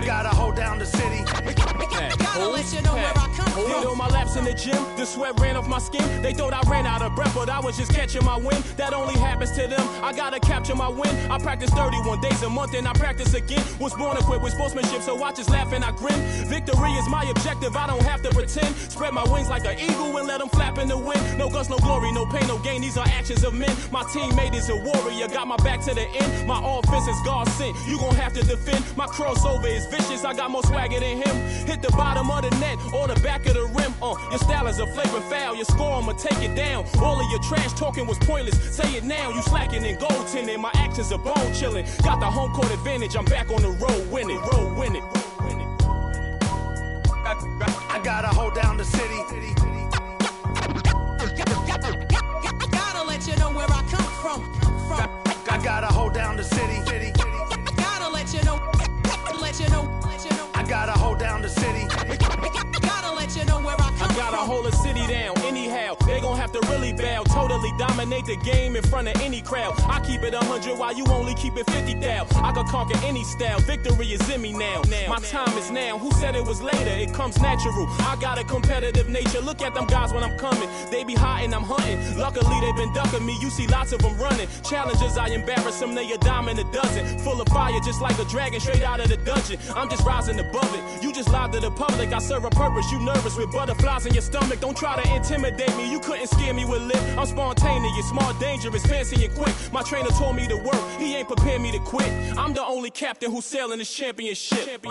I gotta hold down the city. Gotta let you know where I come from. Did all my laps in the gym, the sweat ran off my skin. They thought I ran out of breath, but I was just catching my wind. That only happens to them. I gotta capture my win. I practice 31 days a month and I practice again. Was born equipped with sportsmanship, so I just laugh and I grin. Victory is my objective, I don't have to pretend. Spread my wings like an eagle and let them flap in the wind. No guts, no glory, no pain, no gain. These are actions of men. My teammate is a warrior, got my back to the end. My offense is God sent. You gon' have to defend. My crossover is vicious, I got more swagger than him. Hit the bottom of the net or the back of the rim. Your style is a flagrant foul. Your score, I'ma take it down. All of your trash talking was pointless. Say it now, you slacking in goaltending. My actions are bone chilling. Got the home court advantage. I'm back on the road winning. Road winning. I gotta hold down the city. I gotta let you know where I come from. I gotta hold down the city. I gotta let you know. I gotta hold down the city. I gotta let you know where I come from. I gotta hold a city down anyhow. They gon' have to really bow. Totally dominate the game in front of any crowd. I keep it 100 while you only keep it 50 thou. I could conquer any style. Victory is in me now. My time is now. Who said it was later? It comes natural. I got a competitive nature. Look at them guys when I'm coming. They be hot and I'm hunting. Luckily they been ducking me. You see lots of them running. Challenges, I embarrass them. They a dime in a dozen. Full of fire just like a dragon straight out of the dungeon. I'm just rising above it. You just lied to the public. I serve a purpose. You nervous with butterflies in your stomach. Don't try to intimidate me. You couldn't scare me with lip. I'm spontaneous, smart, dangerous, fancy and quick. My trainer told me to work. He ain't prepared me to quit. I'm the only captain who's sailing this championship.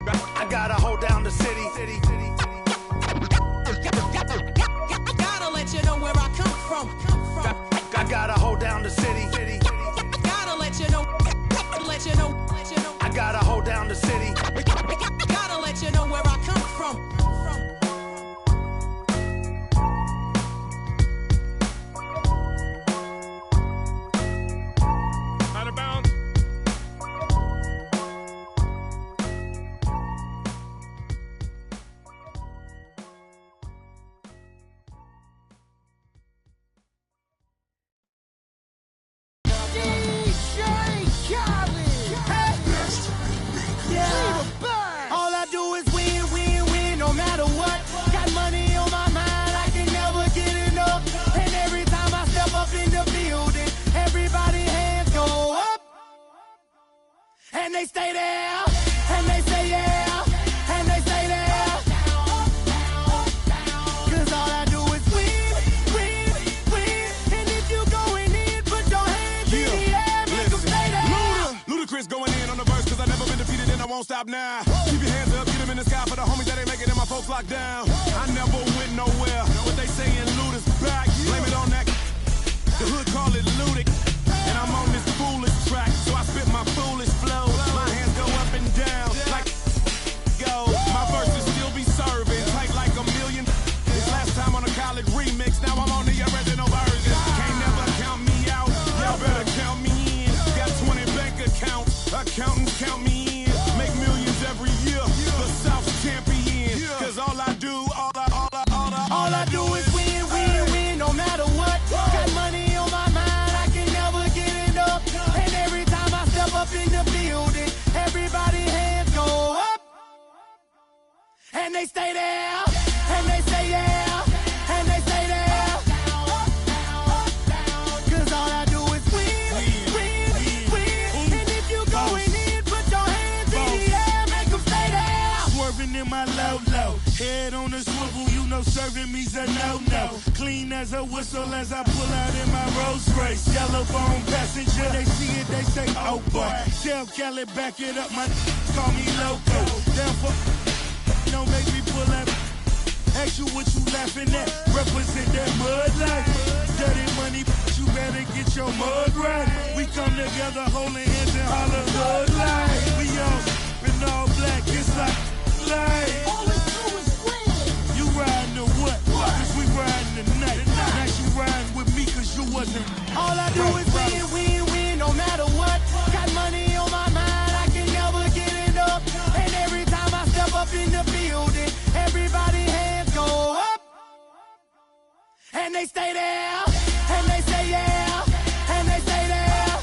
I gotta hold down the city. I gotta let you know where I come from. I gotta hold down the city. I gotta let you know. I gotta hold down the city. I gotta let you know where I come from. Out of bounds. And they stay there, and they say yeah, and they say there. Cause all I do is win. And if you going in, put your hands in the air, make them stay there. Ludacris going in on the verse, cause I never been defeated and I won't stop now. Keep your hands up, get them in the sky for the homies that ain't making it, my folks locked down. I never went nowhere, but they saying Luda's back. Blame it on that, the hood call it Ludic. And I'm on this foolish track, so I spit my foolish flow. My hands go up and down, like go. My verses still be serving, tight like a million. This last time on a college remix, now I'm on the original version. Can't never count me out, y'all better count me in. Got 20 bank accounts, accountants count me in. Make millions every year, the South's champion. Cause all I do is win, no matter what. Got money on my mind, I can never get it up. And every time I step up in the building, everybody hands go up. And they stay there, and they say yeah, and they stay there. Cause all I do is win. And if you going in, put your hands in the air, make them stay there. Swerving in my low, head on the swivel, you know serving me's a no-no. Clean as a whistle as I pull out in my Rolls Royce. Yellow bone passenger, they see it, they say, oh boy. Tell Kelly, back it up, my call me loco. Therefore, don't make me pull up. Ask you what you laughing at, represent that mud life. Dirty money, you better get your mud right. We come together holding hands and holler mud life. We all in all black, it's like life. All we do is win. You riding or what? Cause we riding tonight. Now you riding with me cause you wasn't. All I do is win, no matter what. there, and they say yeah, and they stay there.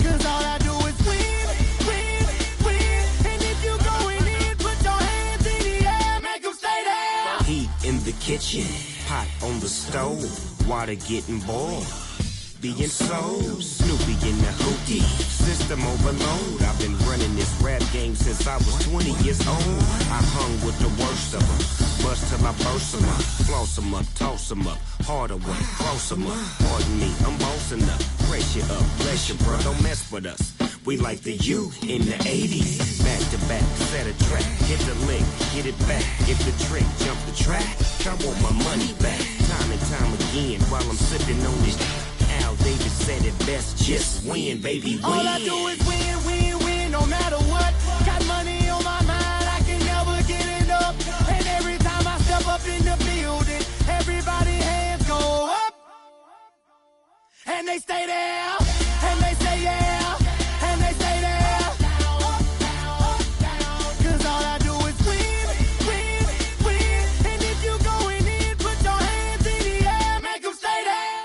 Cause all I do is win, win, win. And if you going in, put your hands in the air, make them stay there. Heat in the kitchen, pot on the stove, water getting boiled. Being sold, Snoopy in the hookie, system overload. I've been running this rap game since I was 20 years old. I hung with the worst of them, bust till I burst them up, floss them up, toss them up, harder work, close them up. Pardon me, I'm bossing up, pressure up, bless you, bro, don't mess with us. We like the U in the 80s, back to back, set a track, hit the lick, hit it back, get the trick, jump the track. I want my money back, time and time again, while I'm sipping on this. Al Davis said it best, just win, baby, win. All I do is win, win, win, no matter what. Got money on my mind, I can never get it up. And every time I step up in the building, everybody hands go up. And they stay there, and they say yeah, and they stay there. Cause all I do is win, win, win. And if you going in, put your hands in the air, make them stay there.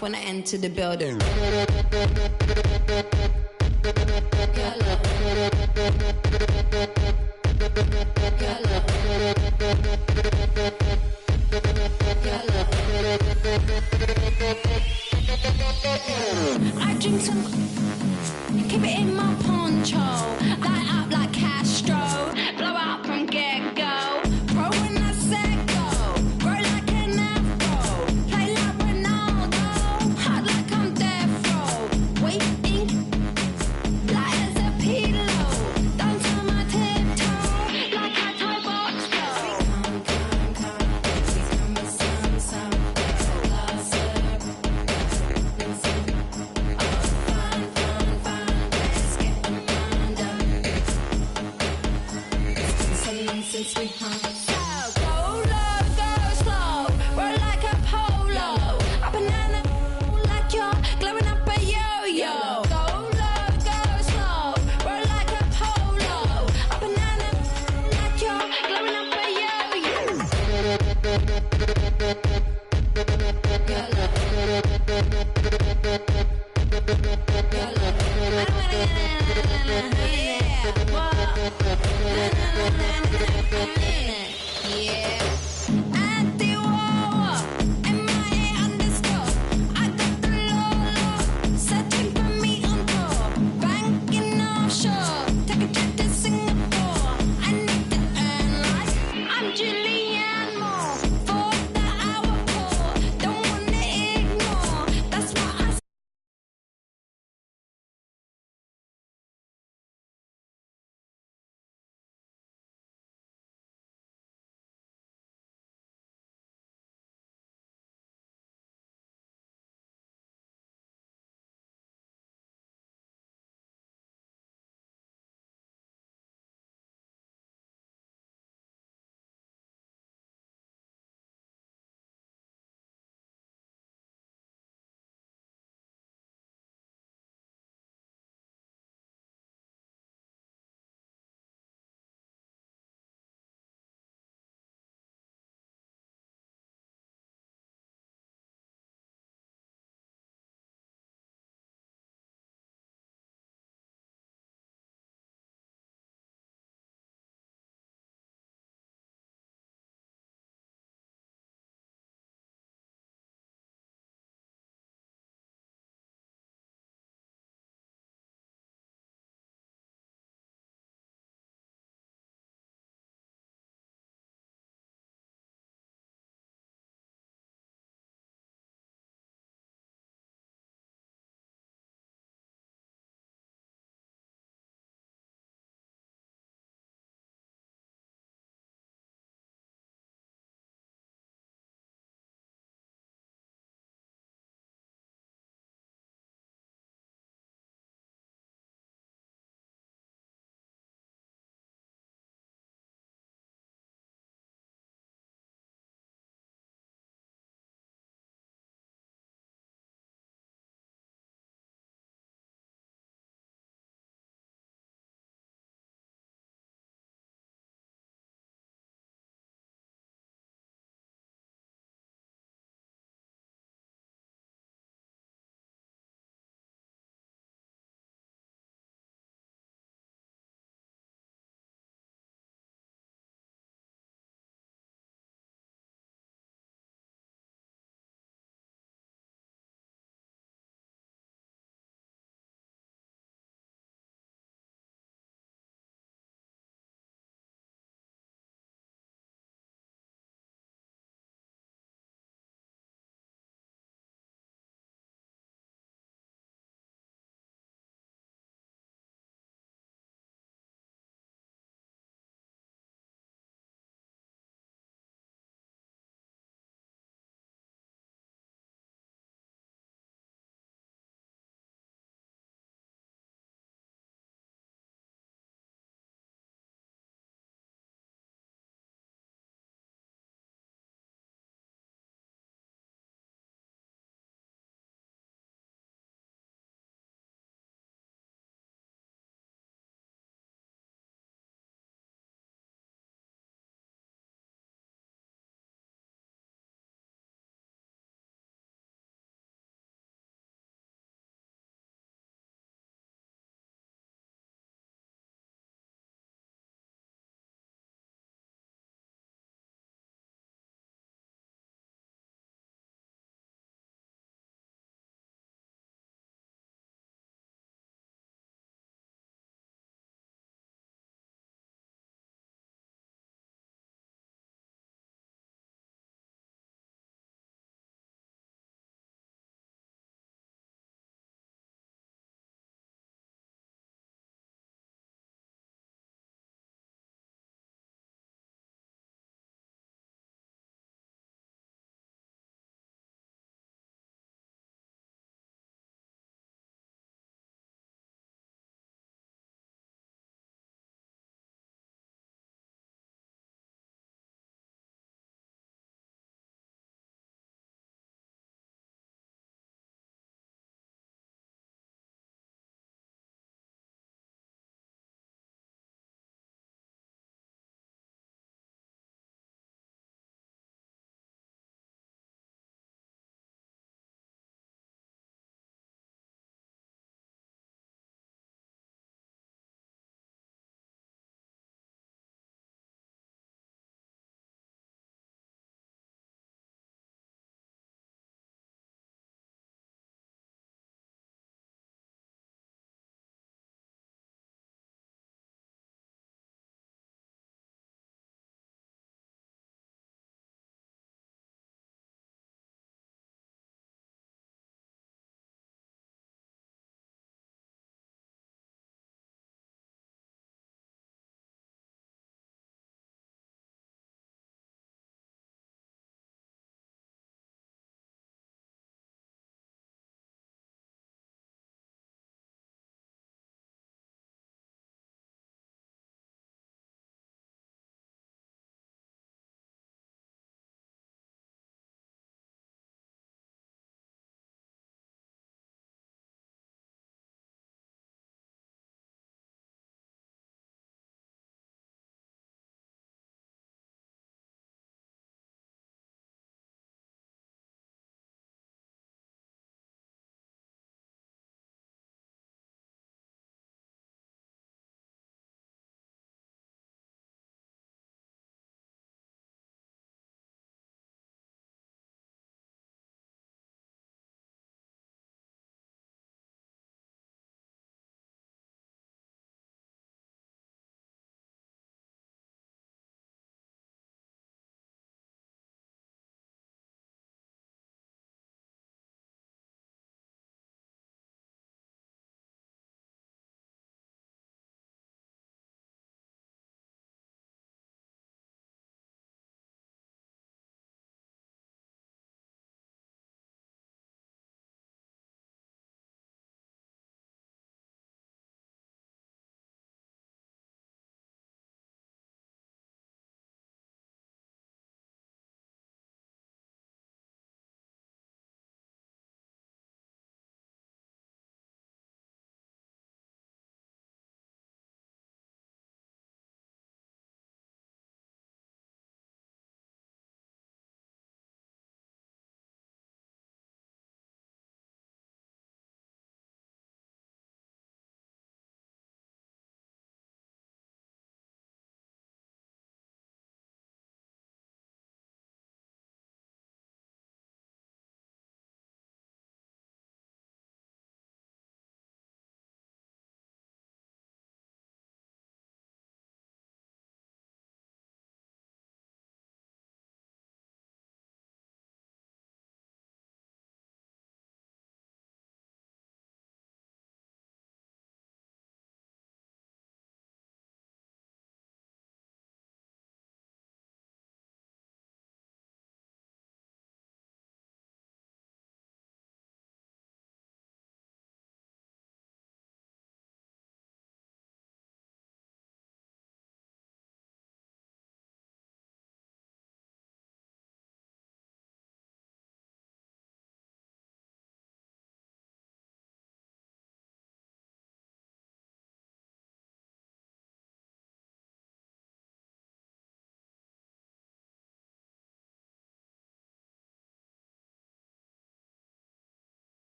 When I enter the building. I drink some, keep it in my poncho, light up like Castro, blow out from get-go. Pro when I said go, grow like an afro, play like Ronaldo, hot like I'm death row, waiting light as a pillow, dance on my tiptoe, like I tie box flow. Since we hung. So go low, go slow, roll like a polo, a banana like you're glowing up a yo-yo. Go low, go slow, roll like a polo, a banana like you're glowing up a yo-yo. Yeah, what?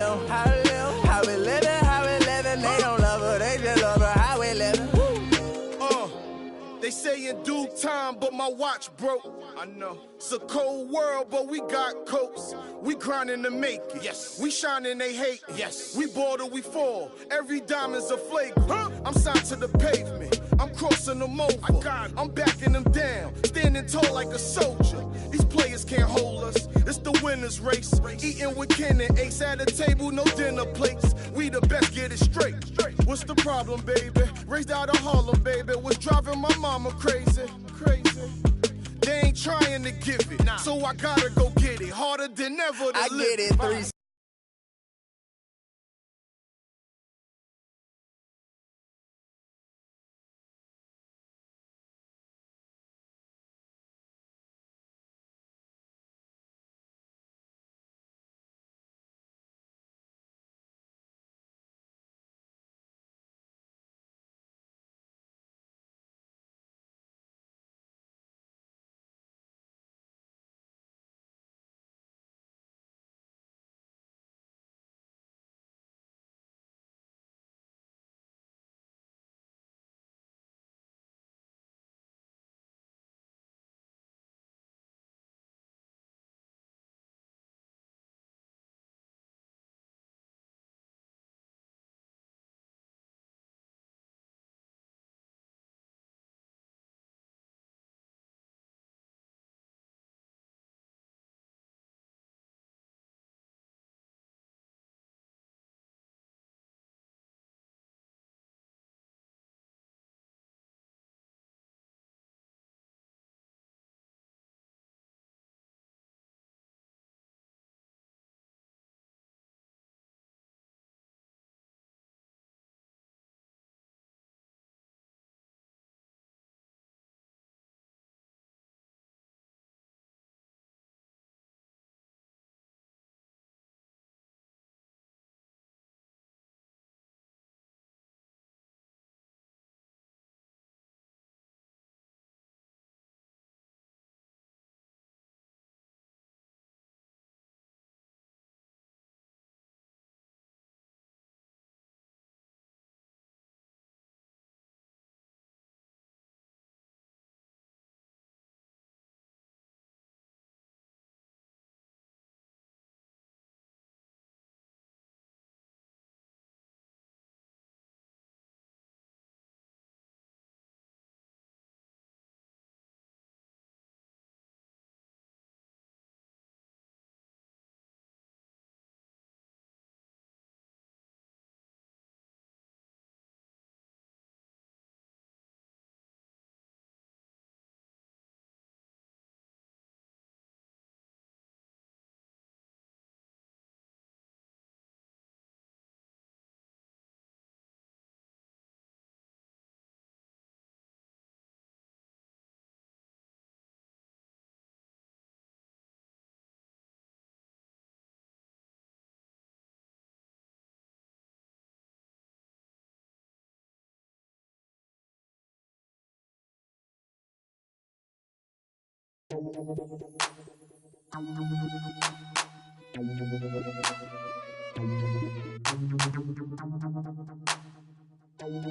How we living, they don't love her, they just love her, how we living. They say in due time, but my watch broke. I know. It's a cold world, but we got coats. We grinding to make it. Yes. We shining, they hate. Yes. We bored or we fall. Every diamond's a flagrant. I'm signed to the pavement. I'm crossing them over. I'm backing them down. Standing tall like a soldier. These players can't hold us. It's the winner's race. Eating with Ken and Ace at a table, no dinner plates. We the best, get it straight. What's the problem, baby? Raised out of Harlem, baby. What's driving my mama crazy? They ain't trying to give it, so I gotta go get it. Harder than ever to I live. get it, 3.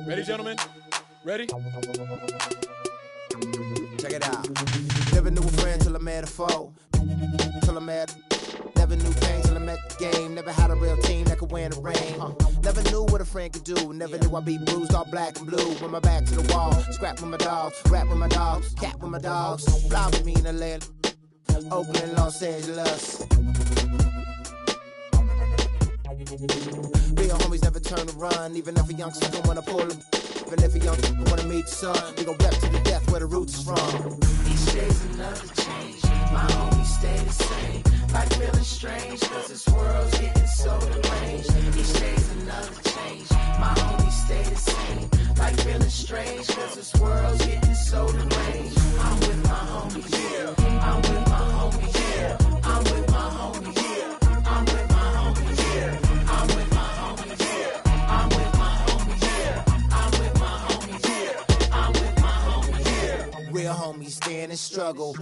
Ready, gentlemen? Ready? Check it out. Never knew a friend till I met a foe. Never knew pain till I met the game. Never had a real team that could win the rain. Never knew what a friend could do. Never knew I'd be bruised all black and blue. With my back to the wall. Scrap with my dogs. Rap with my dogs. Cat with my dogs. Fly with me in Atlanta. Oakland, Los Angeles. Real homies never turn to run. Even if a youngster don't wanna pull them. Even if a youngster don't wanna meet the sun. We gon' rep to the death where the roots is from. Each day's another change. My homies stay the same. Like feeling strange, cause this world's getting so deranged. Each day's another change. My homies stay the same. Like feeling strange, cause this world's getting so deranged. I'm with my homies, yeah. I'm with my homies, yeah. I'm with my homies, yeah. I'm with my homies, yeah. I'm with my homies, yeah. I'm with my homies, yeah. I'm with my homies, yeah. I'm with my homies, yeah. Real homies stand and struggle.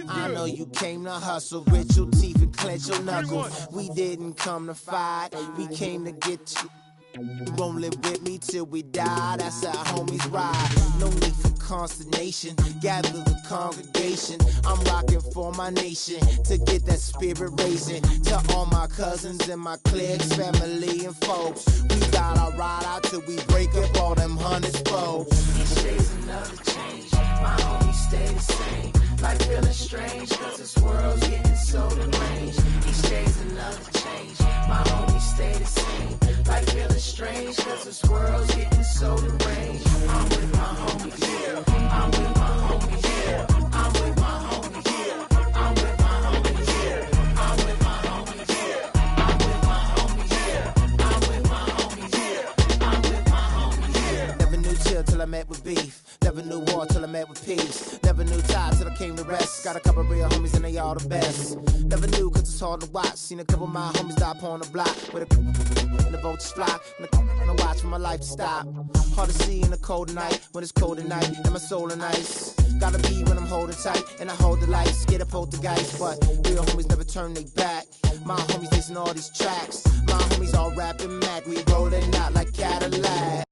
I know you came to hustle, grit your teeth and clench your knuckles. We didn't come to fight, we came to get you. You won't live with me till we die, that's how homies ride. No need for consternation, gather the congregation. I'm rocking for my nation, to get that spirit raising. To all my cousins and my cliques, family and folks, we gotta ride out till we break up all them hundreds folks. Each day's another change, my homies stay the same. Like feeling strange, cause this world's getting so deranged. Each day's another change, my homies stay the same. Like feeling strange, cause this world's getting so deranged. I'm with my homies, yeah. I'm with my homies, yeah. I'm with my homies, yeah. I'm with my homies, yeah. I'm with my homies, yeah. I'm with my homies, yeah. I'm with my homies, yeah. I'm with my homies, yeah. Never knew chill till I met with beef. Never knew war till I met with peace. Never knew tie till I came to rest. Got a couple real homies and they all the best. Never knew cause it's hard to watch. Seen a couple of my homies die upon the block. With a and the vultures fly. And I watch for my life to stop. Hard to see in the cold night. When it's cold at night and my soul in ice. Gotta be when I'm holding tight. And I hold the lights. Get a poltergeist. But real homies never turn they back. My homies listen all these tracks. My homies all rapping Mac. We rolling out like Cadillac.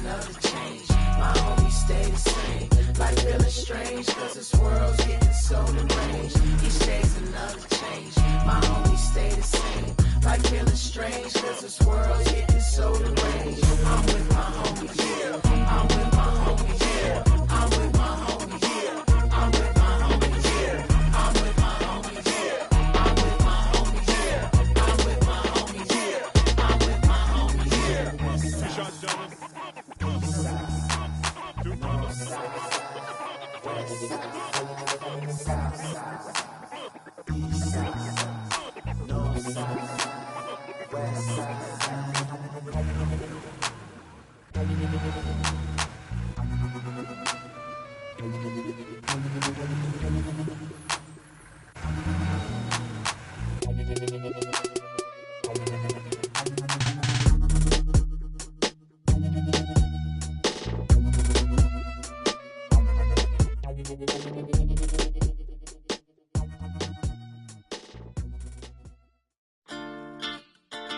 Another change, my homies stay the same. Like feeling strange, cause this world's getting so deranged. Each day's another change, my homies stay the same. Like feeling strange, cause this world's getting so deranged. I'm with my homies, yeah. I'm with my homies, yeah. I'm with my homies, yeah. I'm with my homies, yeah. I'm with my homies, yeah. I'm with my homies, yeah. I'm with my homies, yeah. I'm with my homies, yeah.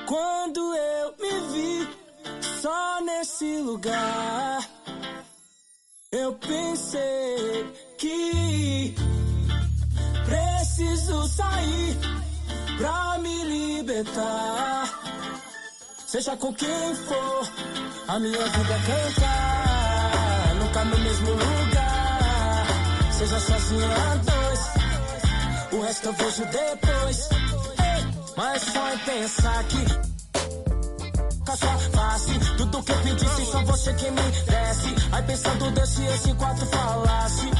Quando eu me vi só nesse lugar, eu pensei que preciso sair pra me libertar. Seja com quem for, a minha vida é cantar. Nunca no mesmo lugar, seja sozinho a dois, o resto eu vejo depois. Mas só em pensar que com a sua face, tudo que eu pedisse, só você que me desse. Aí pensando Deus se esse quatro falasse.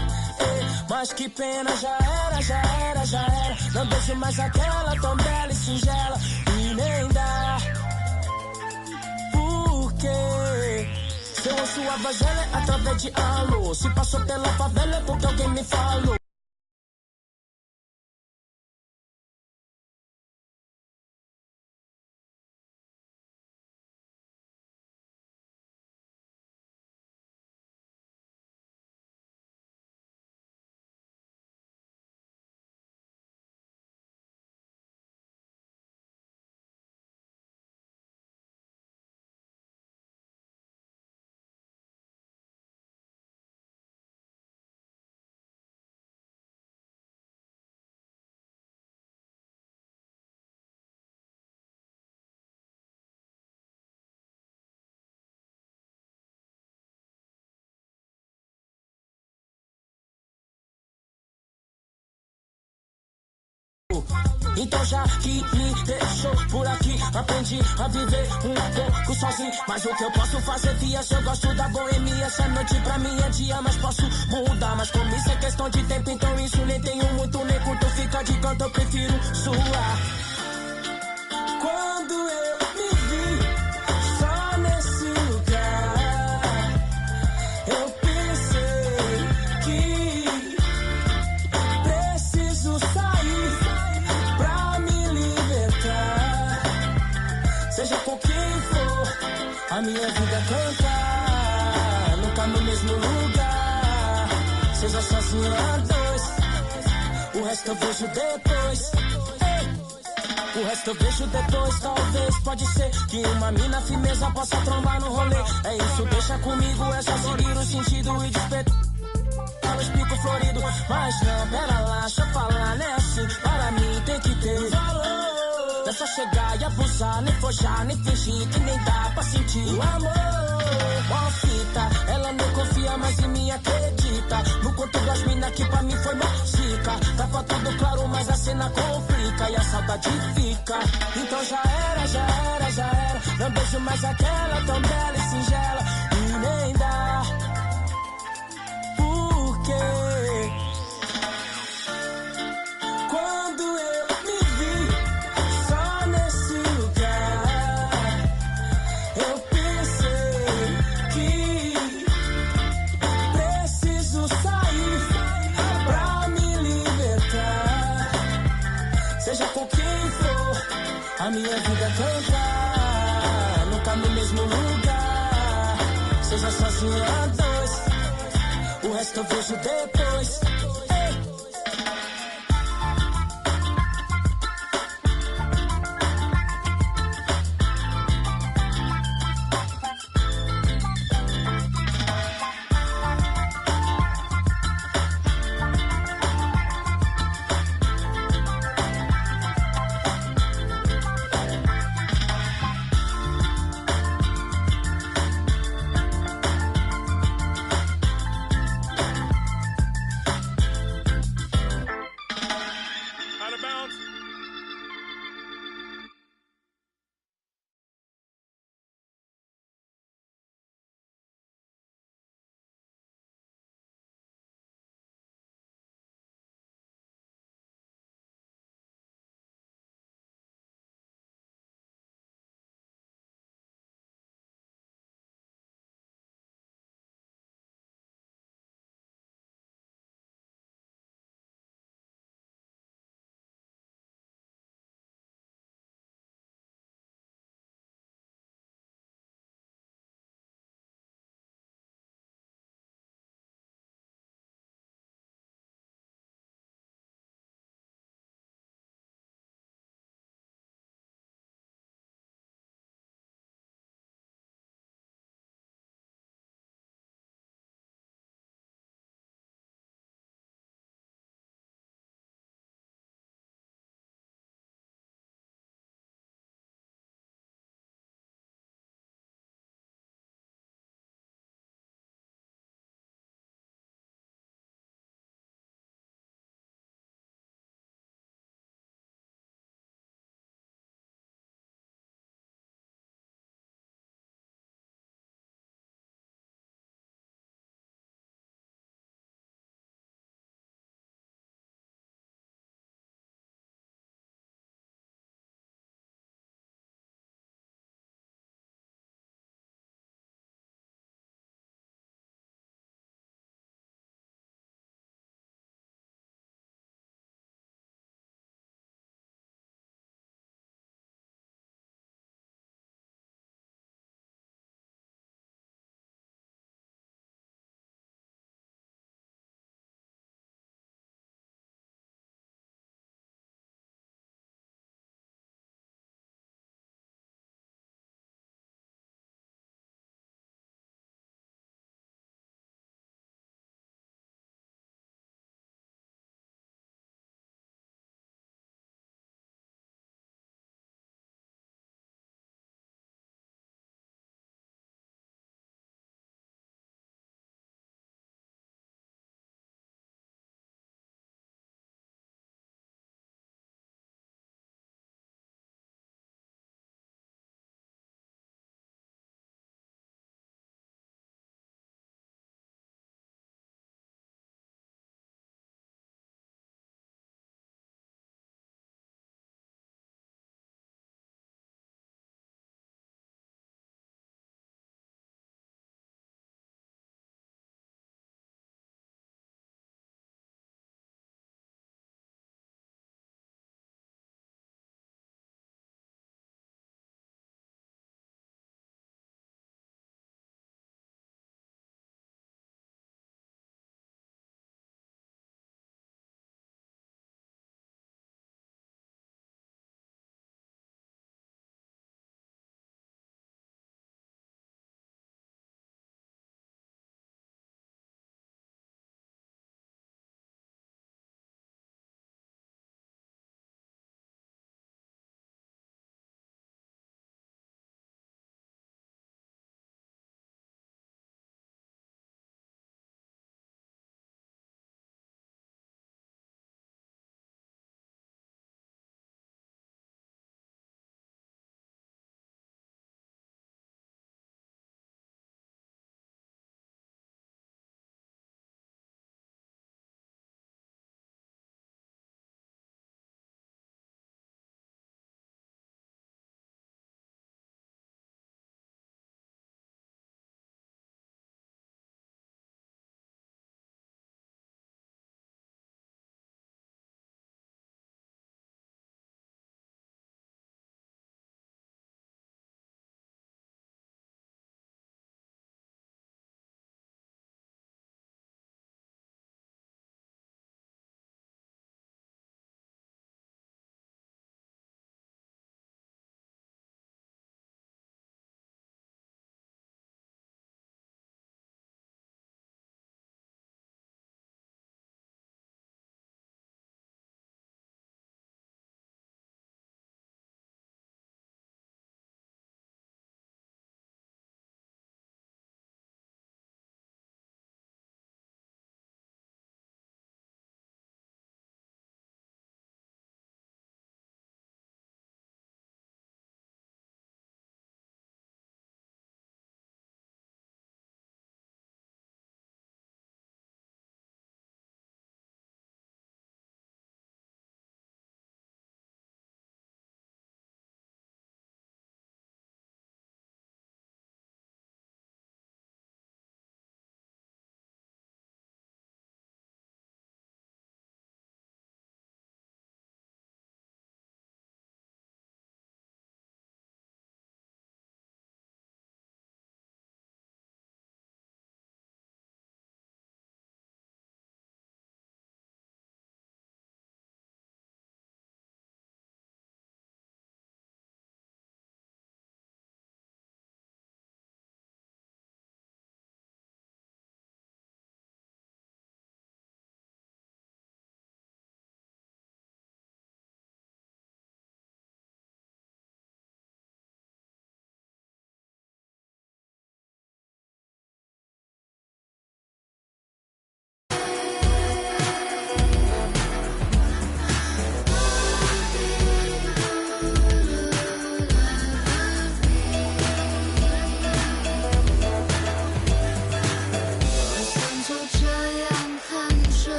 Mas que pena, já era, já era, já era. Não deixo mais aquela tão bela e singela. E nem dá. Porque se eu ouço a voz dela é através de alô. Se passou pela favela é porque alguém me falou. Então já que me deixou por aqui, aprendi a viver um pouco sozinho. Mas o que eu posso fazer, tia, se eu gosto da boemia. Essa noite pra mim é dia, mas posso mudar. Mas como isso é questão de tempo, então isso nem tenho muito, nem curto. Fica de canto, eu prefiro suar. Quando eu me vi só nesse lugar, eu pensei que preciso sair pra me libertar. for, a minha vida é cantar, nunca no mesmo lugar, seja sozinho a dois, o resto eu vejo depois. O resto eu vejo depois, talvez, pode ser que uma mina firmeza possa trombar no rolê. É isso, deixa comigo, é só seguir o sentido e despertar. Eu explico florido, mas não, pera lá, deixa eu falar, né assim, para mim tem que ter valor. É só chegar e abusar, nem forjar, nem fingir que nem dá pra sentir o amor. Uma fita, ela não confia mais em mim, acredita. No conto das minas que pra mim foi mágica. Tava tudo claro, mas a cena complica e a saudade fica. Então já era, já era, já era. Não beijo mais aquela tão bela e singela. E nem dá. Por quê? Quando eu me vi só nesse lugar, eu pensei que preciso sair pra me libertar. Seja com quem for, a minha vida é cantar, nunca no mesmo lugar, seja sozinho a dois, o resto eu vejo depois.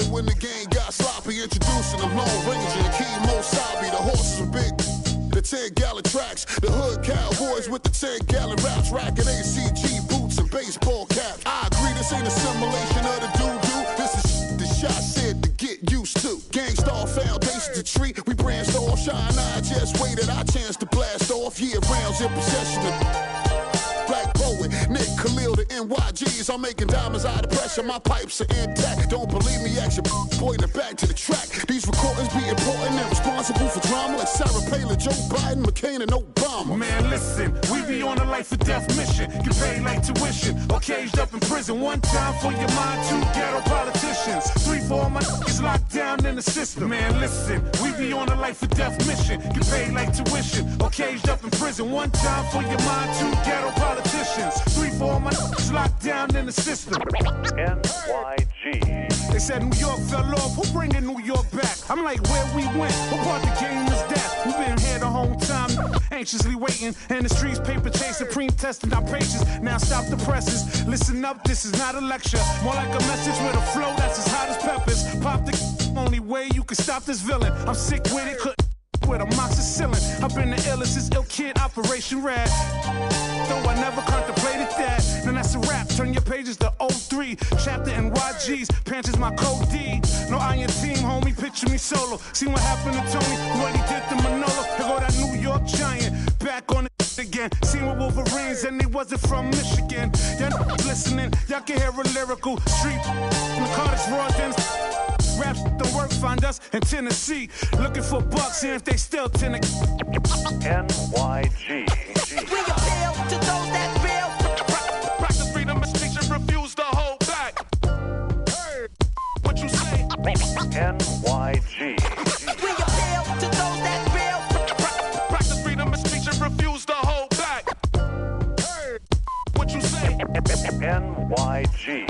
it when the game got sloppy. Introducing the Lone Ranger and Kimo Sabi. The horses were big. The 10-gallon tracks, the hood cowboys with the 10-gallon raps, rocking ACG boots and baseball caps. I agree, this ain't a simulation of the doo-doo. This is the shot said to get used to. Gangstar foundation to treat, we branched off. Shine, I just waited our chance to blast off. Year rounds in possession of Black Poet, Nick Khalil, the NYGs. I'm making diamonds out of pressure, my pipes are intact. Don't believe me, ask your boy to back to the track. These recordings be important and responsible for drama like Sarah Palin, Joe Biden, McCain, and Obama. Man, listen, we be on a life or death mission. Get paid like tuition or caged up in prison. One time for your mind, 2 ghetto politicians. 3 for all my niggas locked down in the system. Man, listen, we be on a life or death mission. Get paid like tuition or caged up in prison. One time for your mind, 2 ghetto politicians. 3 for all my niggas locked down in the system. NYG. They said New York fell off. Who bringing New York back? I'm like, where we went? What part the game is that? We've been here the whole time, anxiously waiting. And the streets paper chase, supreme testing our patience. Now stop the presses. Listen up, this is not a lecture. More like a message with a flow that's as hot as peppers. Pop the only way you can stop this villain. I'm sick with it, couldn't with amoxicillin. I've been the illest since Ill Kid, Operation Red. Though I never contemplated that. Then that's a rap. Turn your pages to 03. Chapter NYG's. Panthers my code D. No iron team, homie. Picture me solo. See what happened to Tony. What he did to Manolo. Here go that New York Giant. Back on it again. Seen with Wolverines and they wasn't from Michigan. Y'all listening. Y'all can hear a lyrical street. Narcotics, raw dens. Rap don't work, find us in Tennessee. Looking for bucks, see if they still NYG. We appeal to those that feel. Practice freedom and speech and refuse to hold back. Hey, what you say? NYG. We appeal to those that feel. Practice freedom and speech and refuse to hold back. Hey, what you say? NYG.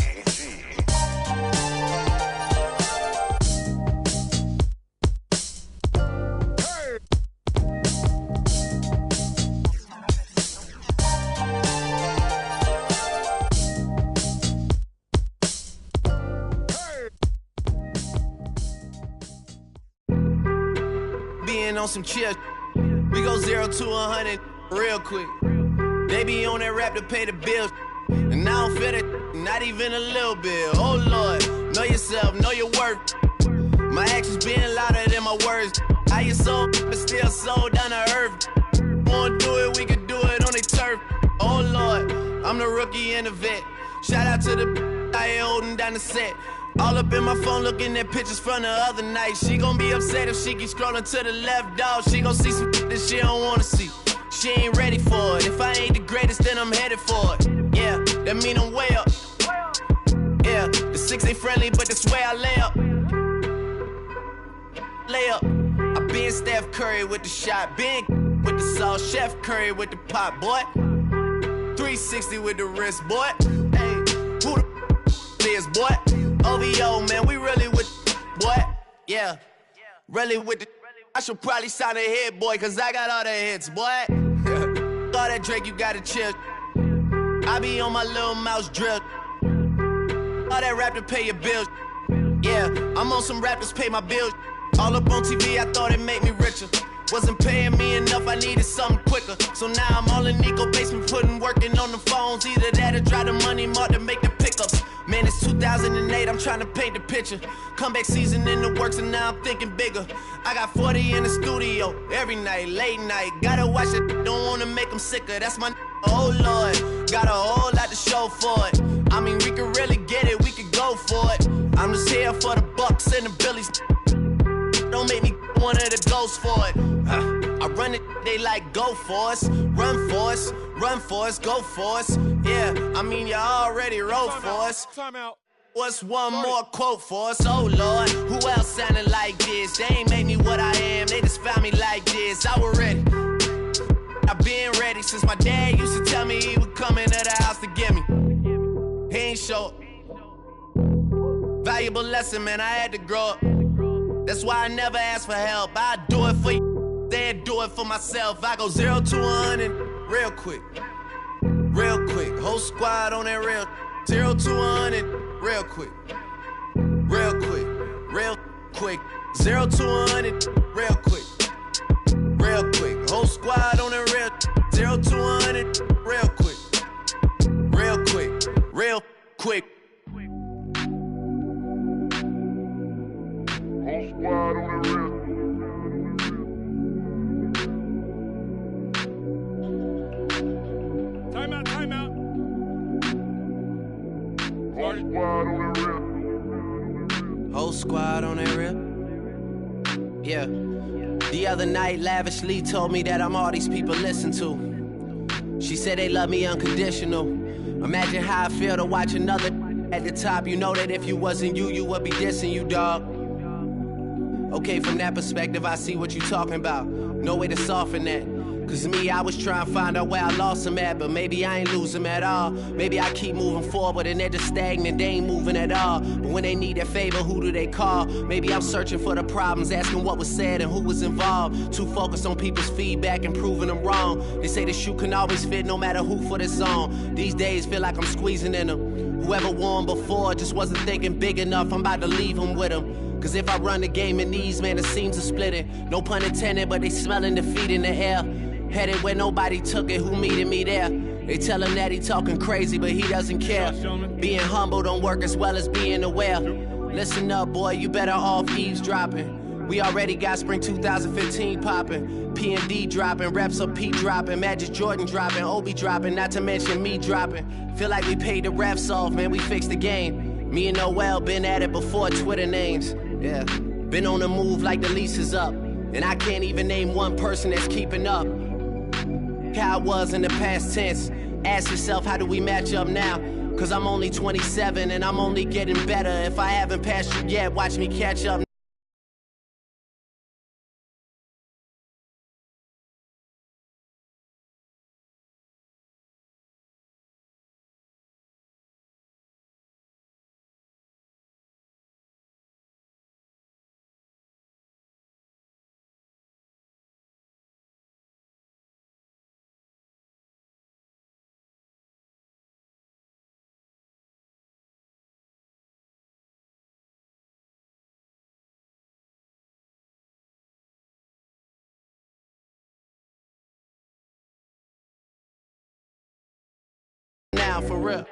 On some chill, we go 0 to 100 real quick. They be on that rap to pay the bills, and I don't feel that, not even a little bit. Oh Lord, know yourself, know your worth. My actions being louder than my words. How you sold, but still sold down to earth. Wanna do it, we can do it on the turf. Oh Lord, I'm the rookie and the vet. Shout out to the I ain't holding down the set. All up in my phone looking at pictures from the other night. She gon' be upset if she keep scrolling to the left, dog. She gon' see some that she don't wanna see. She ain't ready for it. If I ain't the greatest, then I'm headed for it. Yeah, that mean I'm way up. Yeah, the 6 ain't friendly, but that's where I lay up. Lay up. I been Steph Curry with the shot. Been with the sauce. Chef Curry with the pot, boy. 360 with the wrist, boy. Hey, who the is, boy? OVO, man, we really with boy. Yeah, really with the. I should probably sign a hit, boy, cause I got all the hits, boy. All that Drake, you gotta chill. I be on my little mouse drip. All that rap to pay your bills. Yeah, I'm on some rappers pay my bills. All up on TV, I thought it made me richer. Wasn't paying me enough, I needed something quicker. So now I'm all in Nico basement, working on the phones. Either that or drive the money mark to make the pickups. Man, it's 2008, I'm trying to paint the picture. Comeback season in the works and now I'm thinking bigger. I got 40 in the studio, every night, late night. Gotta watch it, don't wanna make them sicker. That's my oh Lord, got a whole lot to show for it. I mean, we could really get it, we could go for it. I'm just here for the Bucks and the Billies. Don't make me one of the ghosts for it. I run it, they like go for us. Run for us, go for us. Yeah, I mean you already wrote for us. What's one more quote for us? Oh Lord, who else sounded like this? They ain't made me what I am, they just found me like this. I was ready, I've been ready since my dad used to tell me he would come into the house to get me. He ain't show up. Valuable lesson, man, I had to grow up. That's why I never ask for help. I do it for you, then do it for myself. I go 0 to 100 real quick. Real quick. Whole squad on that real. 0 to 100 real quick. Real quick. quick. 0 to 100, real quick. Real quick. Whole squad on the real. 0 to 100, real quick. Real quick. Real quick. Whole squad on the real. Time out, time out. Whole squad on the real. Whole squad on that real. Yeah. The other night, Lavishly told me that I'm all these people listen to. She said they love me unconditional. Imagine how I feel to watch another at the top. You know that if you wasn't you, you would be dissing you, dog. Okay, from that perspective, I see what you talking about. No way to soften that. Cause me, I was trying to find out where I lost them at, but maybe I ain't lose them at all. Maybe I keep moving forward and they're just stagnant, they ain't moving at all. But when they need their favor, who do they call? Maybe I'm searching for the problems, asking what was said and who was involved. Too focused on people's feedback and proving them wrong. They say the shoe can always fit no matter who for the song. These days feel like I'm squeezing in them. Whoever won before just wasn't thinking big enough, I'm about to leave them with them. Cause if I run the game in these, man, the seams are splitting. No pun intended, but they smelling defeat in the air. Headed where nobody took it, who meeted me there? They tell him that he talking crazy, but he doesn't care. Being humble don't work as well as being aware. Listen up, boy, you better off eavesdropping. We already got spring 2015 popping. P&D dropping, reps of P dropping, Magic Jordan dropping, Obi dropping, not to mention me dropping. Feel like we paid the refs off, man, we fixed the game. Me and Noel been at it before Twitter names. Yeah, been on the move like the lease is up. And I can't even name one person that's keeping up. How I was in the past tense. Ask yourself, how do we match up now? Cause I'm only 27 and I'm only getting better. If I haven't passed you yet, watch me catch up. Now, for real.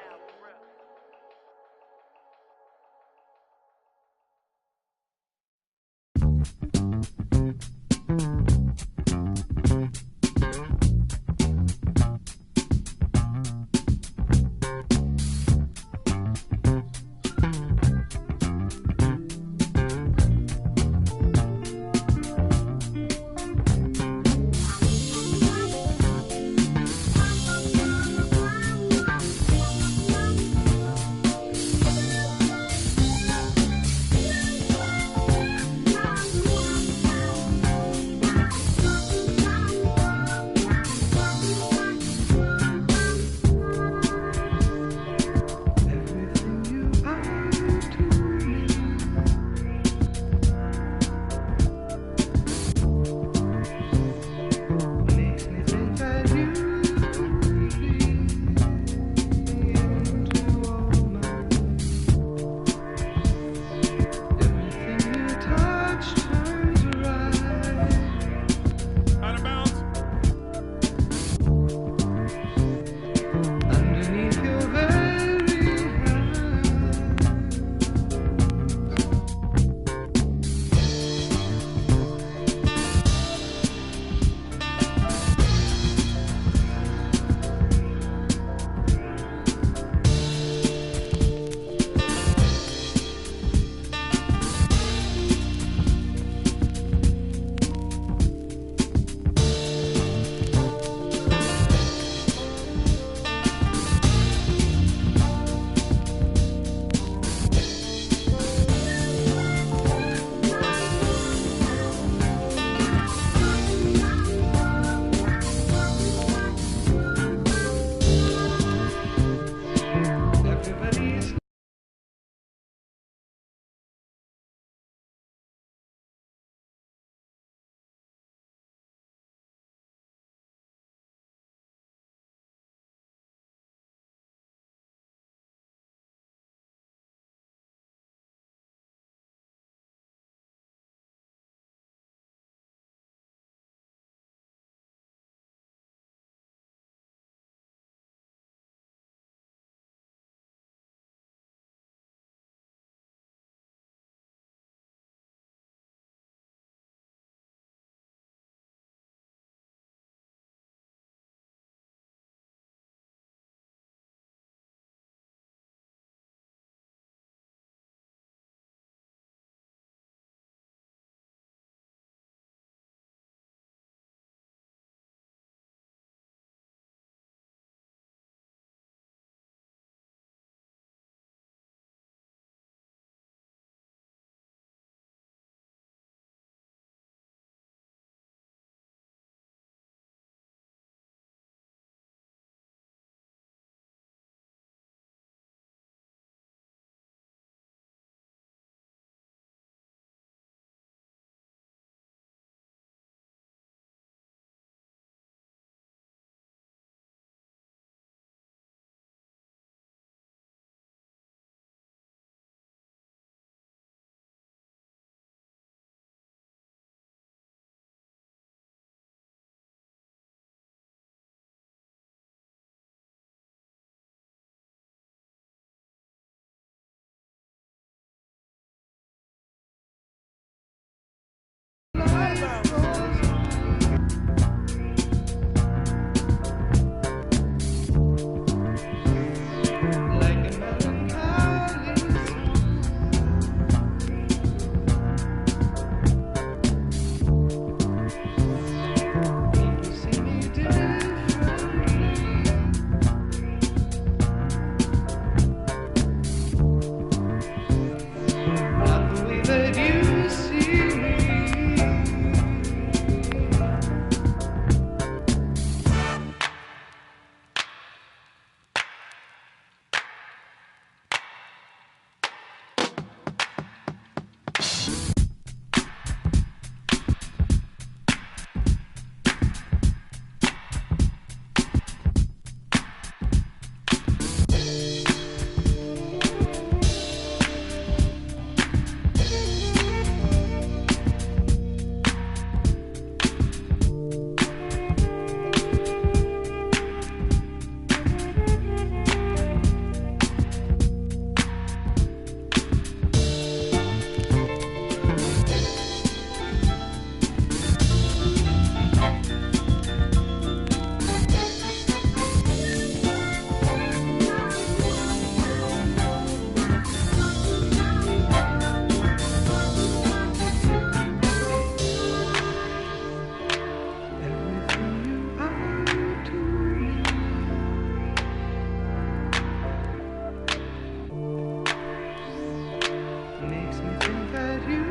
something that you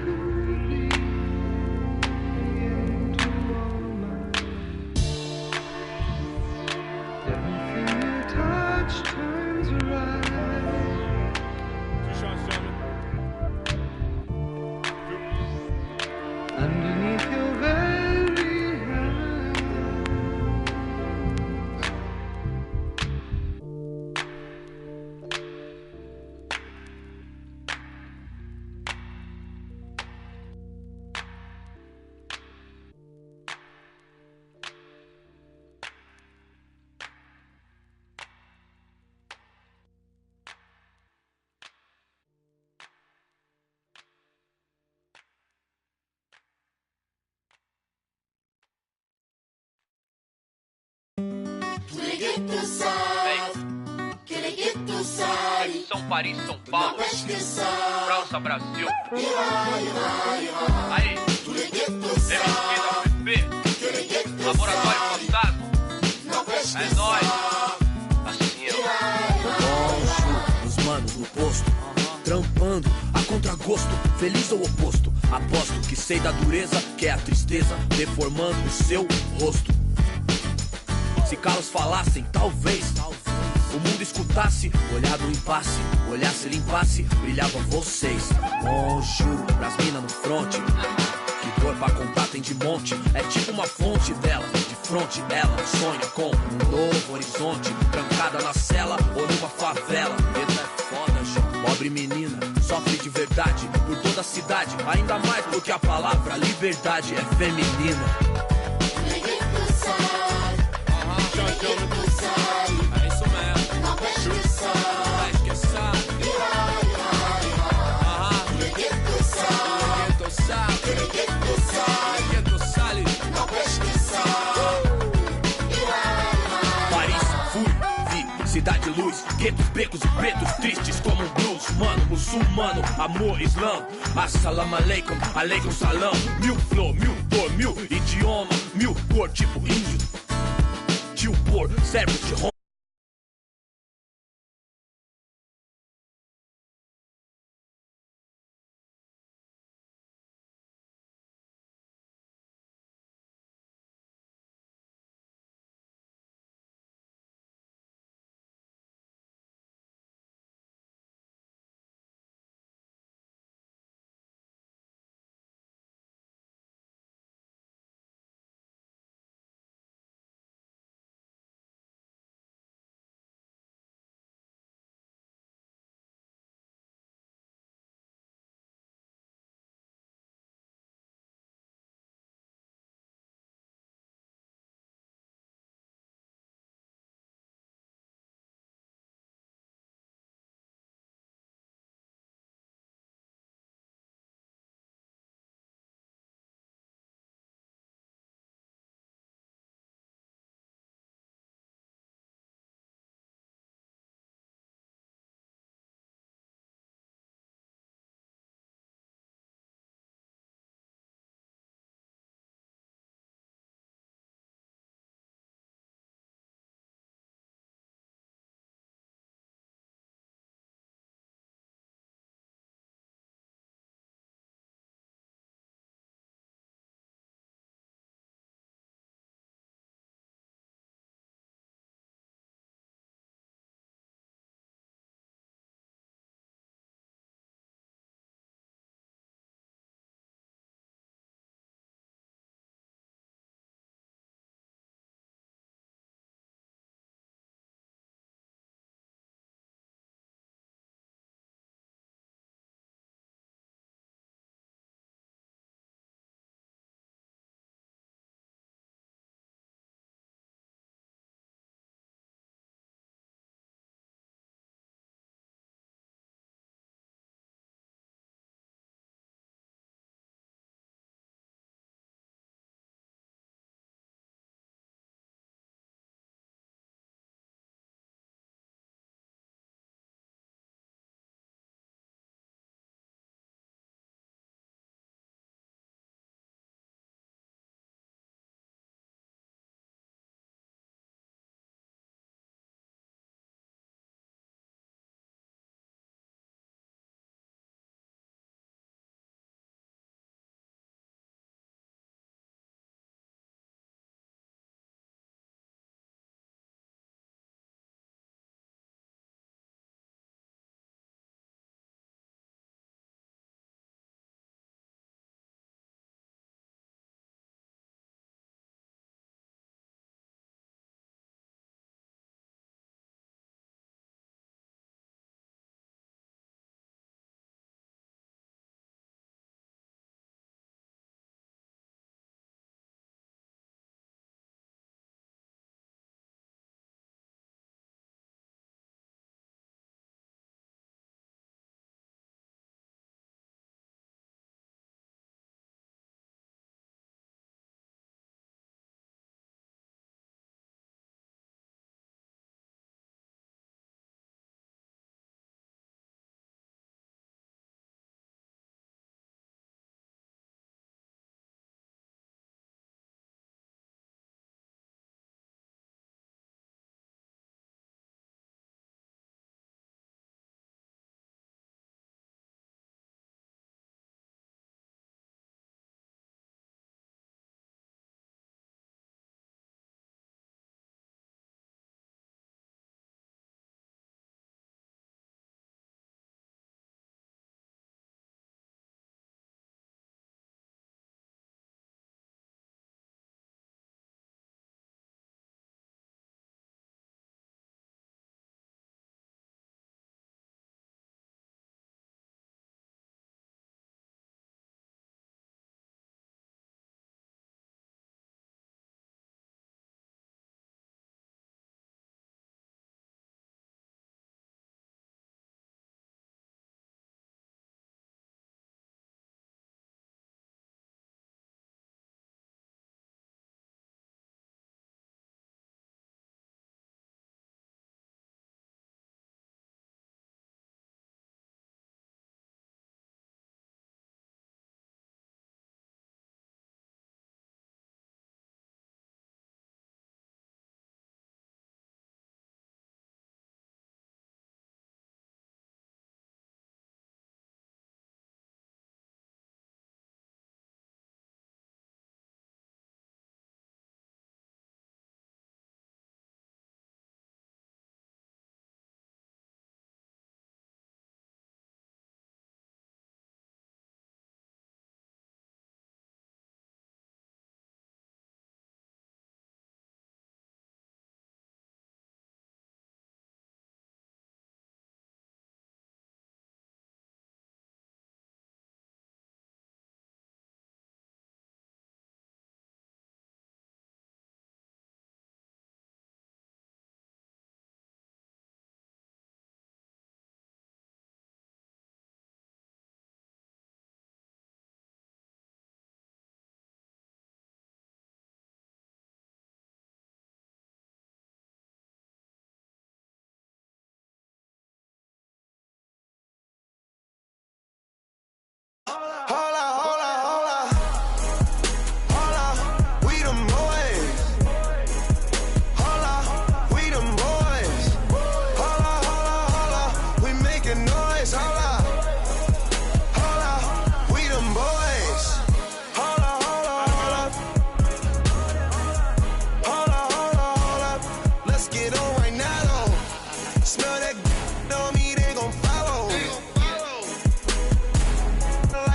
could be into all mine. Everything you touch turns right. Underneath your very eyes. São Paris, São Paulo, França, Brasil. Aí, MSP, Laboratório Fantasma. É nóis. Assim, ó. Os manos no posto, trampando a contragosto, feliz ou oposto. Aposto que sei da dureza, que é a tristeza, deformando o seu rosto. Se calos falassem, talvez o mundo escutasse, olhar do impasse, olhasse, limpasse, brilhavam vocês. Juro, pras minas no fronte, que dor pra contar tem de monte. É tipo uma fonte dela, de fronte ela sonha com um novo horizonte. Trancada na cela ou numa favela. Eita, é foda, João. Pobre menina, sofre de verdade por toda a cidade. Ainda mais porque a palavra liberdade é feminina. É isso mesmo. Vai esquecer. Paris, fui, vi, cidade luz, guetos, becos e pretos tristes como um blues. Mano, muçulmano, amor, islã. Assalamu alaikum, alaikum salam. Mil flor, mil dor, mil idioma, mil cor, tipo índio. Tio por, servos de Roma.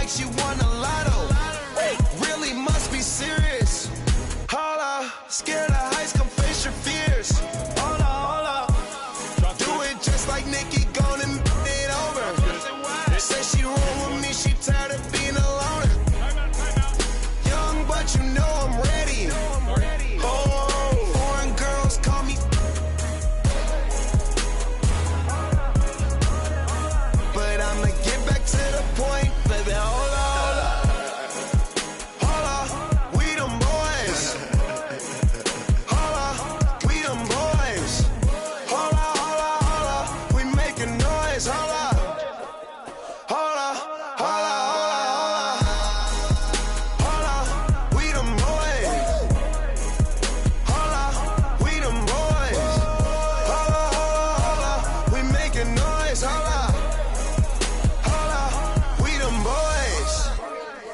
like she won a lotto. Really must be serious. Hold up, scared of heights, come face your fears. Hold up, do it just like Nicki, gonna it over. Say she roll with me, she tired of being a loner. Young, but you know I'm ready. Oh, foreign girls call me. But I'ma get back to the point, baby. Hold up, we them boys. Hold up, we them boys. Hold up, we making noise. Hold up.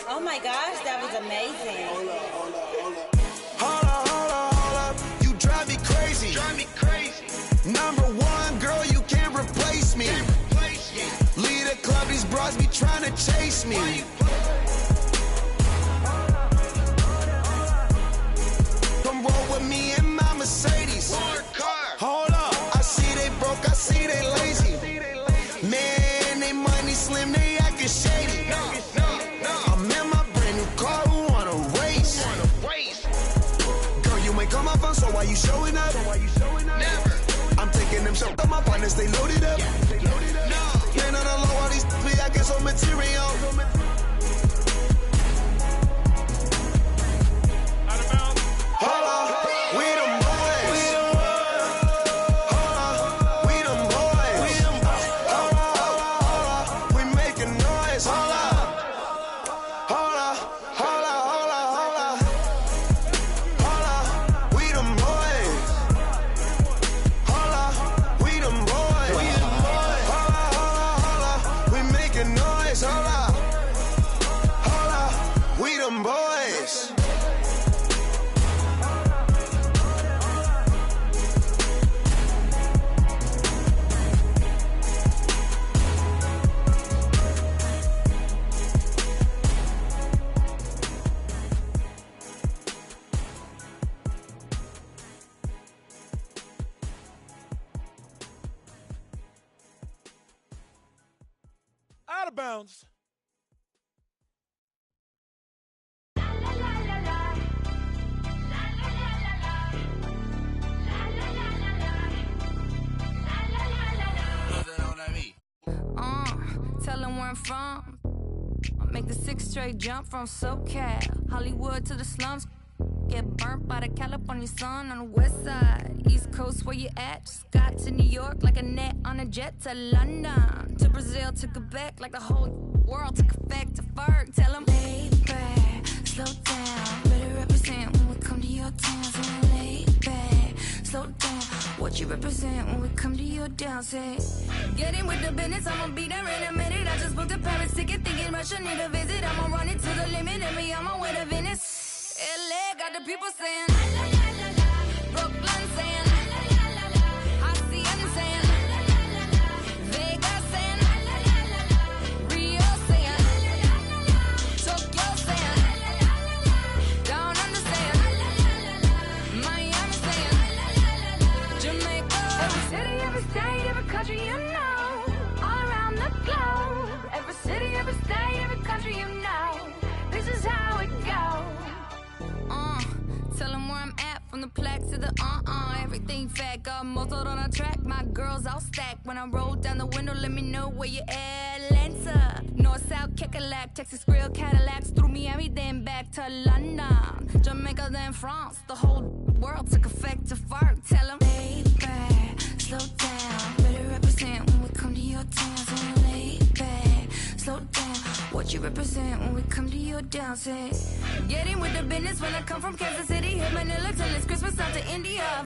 Oh my gosh, that was amazing. Hold up, you drive me crazy. Number one, girl, you can't replace me. Lead a club, these bras be trying to chase me. Come roll with me in my Mercedes. Hold up, I see they broke, I see they lazy. Man, they money slim, they acting shady. I'm in my brand new car, who wanna race? Girl, you ain't call my phone, so why you showing up? Never. I'm taking them shots on my partners, they loaded up. Man, on the low, all these be I get some material. Hold up, we them boys. Hold up, we them boys. Hold up, we making noise. Hold up. Hold up, we them boys. Hold up, we them boys. Hold up, we making noise. Hold up, we them boys. Out of bounds. Tell them where I'm from. I make the 6 straight jump from SoCal, Hollywood to the slums. Get burnt by the California sun on the west side. East Coast, where you at? Just got to New York like a net on a jet to London. To Brazil, to Quebec, like the whole world took effect to Ferg. Tell them, lay back, slow down. Better represent when we come to your town. So lay back, slow down. What you represent when we come to your town? Say, get in with the business, I'ma be there in a minute. I just booked a Paris ticket, thinking Russia need a visit. I'ma run it to the limit, and me, I'm on way to Venice. LA got the people saying, Brooklyn saying, Hacienda saying, Vegas saying, Rio saying, Tokyo saying, Down Under saying, Miami saying, Jamaica. Every city, every state, every country you know, all around the globe. Every city, every state, every country you know, this is how it goes. Tell them where I'm at, from the plaque to the everything fat, got muzzled on a track. My girls all stacked. When I roll down the window, let me know where you at. Atlanta, North, South, Kekalak, Texas Grill, Cadillacs, through Miami, then back to London, Jamaica, then France. The whole world took effect to Ferg. Tell them, lay back, slow down. Better represent when we come to your town. So lay back, slow down. What you represent when we come to your town? Say, get in with the business when I come from Kansas City. Hit Manila till it's Christmas out to India.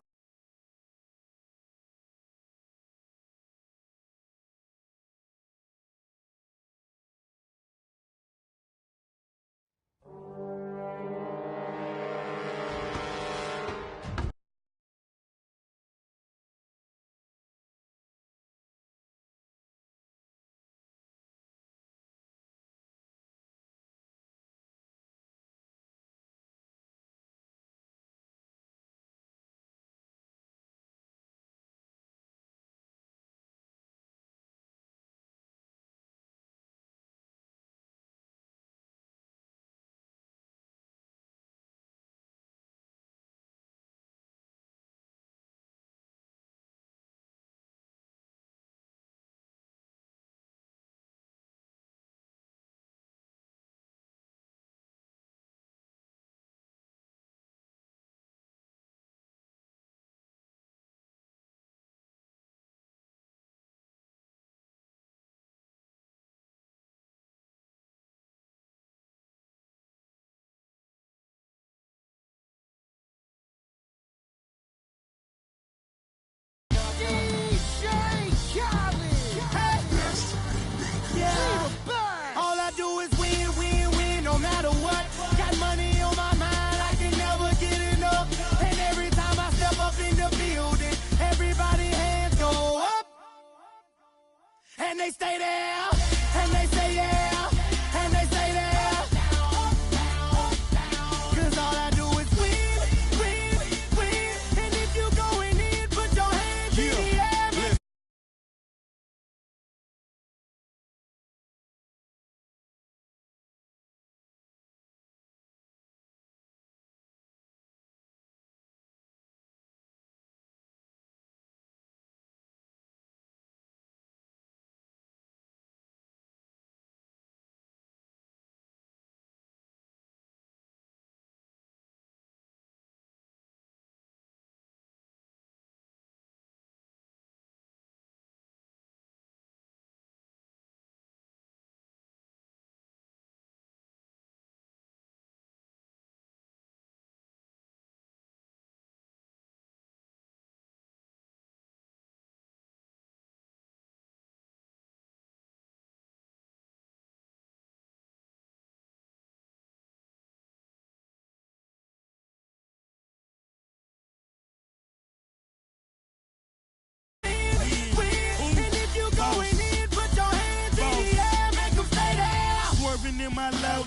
Puffin' in my low.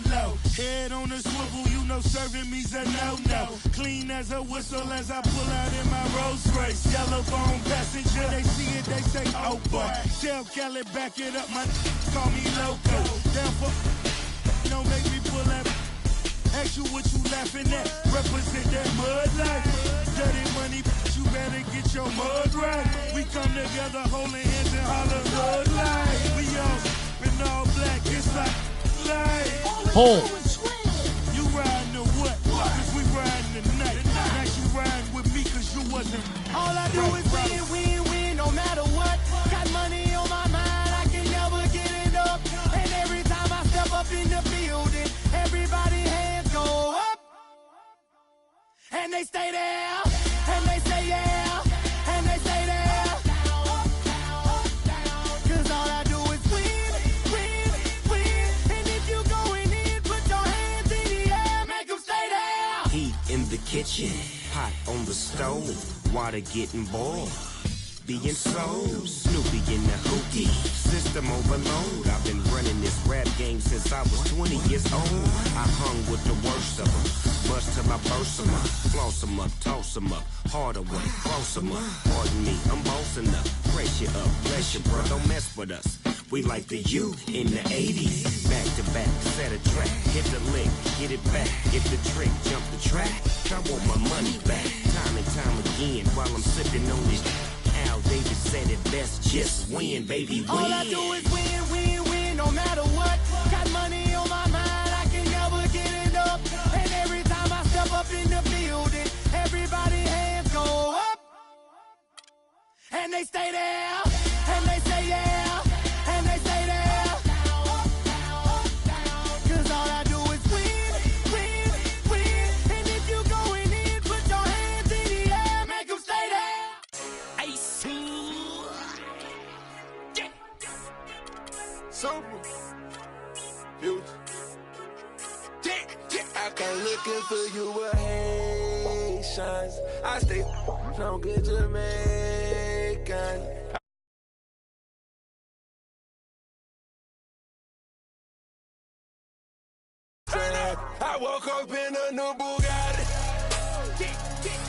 Head on a swivel, you know serving me's a no. Clean as a whistle as I pull out in my Rolls Royce. Yellow bone passenger, they see it, they say, oh boy. Tell Kelly, back it up, my call me loco. Down for, don't make me pull that. Ask you what you laughing at. Represent that mud life. Dirty money, you better get your mud right. We come together holding hands and holler mud life. We all in all black, it's like life. Home. You riding or what? Cause we riding tonight. Now you riding with me cause you wasn't. All I do is win, no matter what. Got money on my mind, I can never get it up. And every time I step up in the building, everybody hands go up. And they stay there, and they say yeah, and they stay there. Cause all I do is win. And if you going in, put your hands in the air, make them stay there. Heat in the kitchen, pot on the stove, water getting boiled. Being sold, Snoopy in the hookie, system overload. I've been running this rap game since I was 20 years old. I hung with the worst of them, bust till I burst them up, floss them up, toss them up, harder work, close them up. Pardon me, I'm bossing up, pressure up, bless you, bro, don't mess with us. We like the U in the 80s, back to back, set a track, hit the lick, get it back, get the trick, jump the track. I want my money back, time and time again, while I'm sipping on this. Al Davis said it best, just win, baby, win. All I do is win, no matter what. Got money on my mind, I can never get it up. And every time I step up in the building, everybody hands go up. And they stay there, and they say yeah, and they stay there. Cause all I do is win. And if you going in, put your hands in the air, make them stay there. Ace. Super. Future. I come looking for you with Haitians. I stay from good Jamaican. I woke up in a new Bugatti.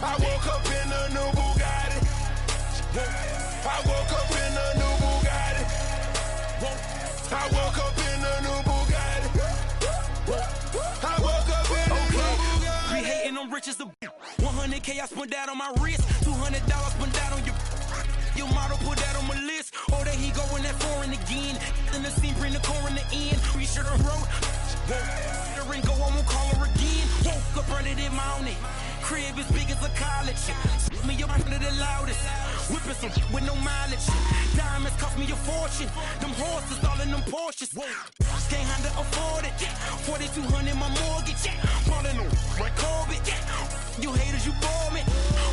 I woke up in a new Bugatti. I woke up in a new Bugatti. I woke up in a new Bugatti. I woke up in a new Bugatti. Be hating, I'm rich as a 100K I spent that on my wrist. $200 spent that on your model, put that on my list. Oh, there he going that foreign again. In the scene, bring the core in the end. We should have wrote. The ring go, I won't call her again. Woke up early in morning. Crib as big as a college. Me up under the loudest. Whipping some with no mileage. Diamonds cost me a fortune. Them horses all in them Porsches. Can't handle afford it. 4,200 my mortgage. Falling on right Corbett. You haters, you bore me.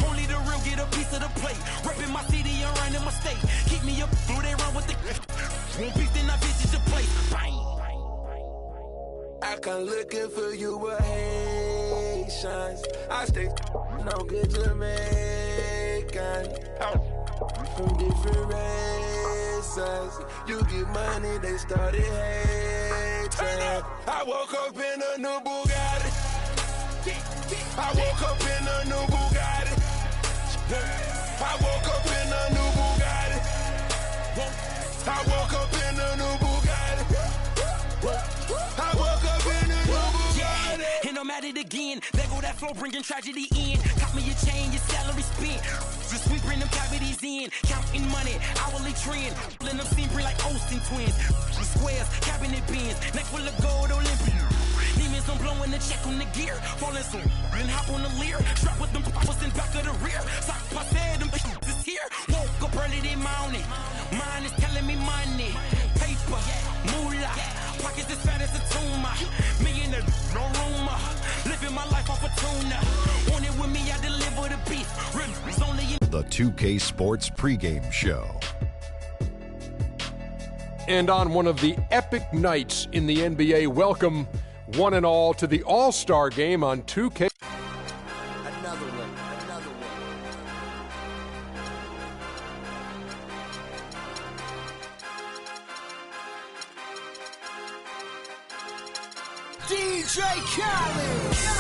Only the real get a piece of the plate. Repping my city and running my state. Keep me up, through they run with the. Won't beat, then I visit your place. Bang. I come looking for you with Haitians. I stay no good Jamaican. From different races. You get money, they started hating. I woke up in a new Bugatti. I woke up in a new Bugatti. I woke up in a new Bugatti. I woke up in a new Bugatti. I woke up in a new Bugatti. And I'm at it again. There go that flow, bringing tragedy in. Cop me your chain, your salary spent. Just sweeping them cavities in. Counting money, hourly trend. Letting them seem like Olsen twins. Squares, cabinet bins. Neck full of gold, Olympian. Demons, I'm blowing the check on the gear. Falling some, and hop on the leer. Strap with them poppers in back of the rear. Sock said them is here. Woke up early this morning. Mine is telling me money. Paper, moolah. Pockets as fat as a tumor. Millionaire, no rumor. Living my life off a tuna. Want it with me, I deliver the beef. Ribs only in the 2K Sports pregame show. And on one of the epic nights in the NBA, welcome one and all to the All-Star Game on 2K. Another one. DJ Khaled.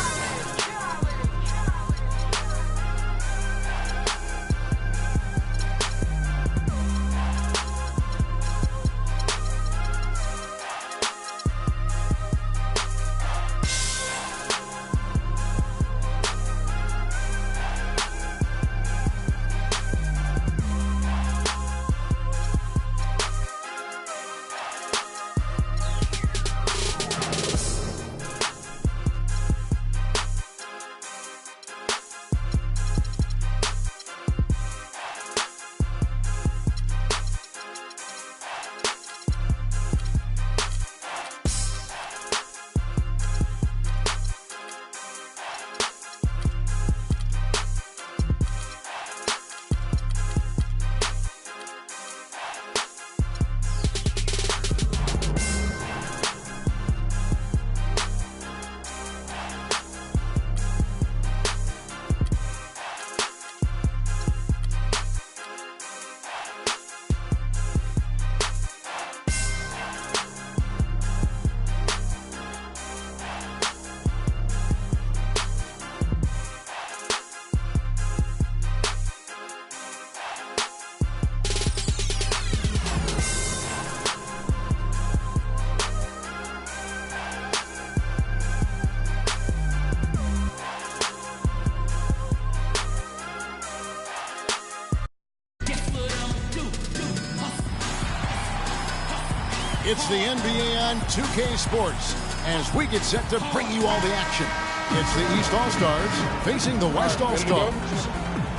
It's the NBA on 2K Sports as we get set to bring you all the action. It's the East All-Stars facing the West All-Stars.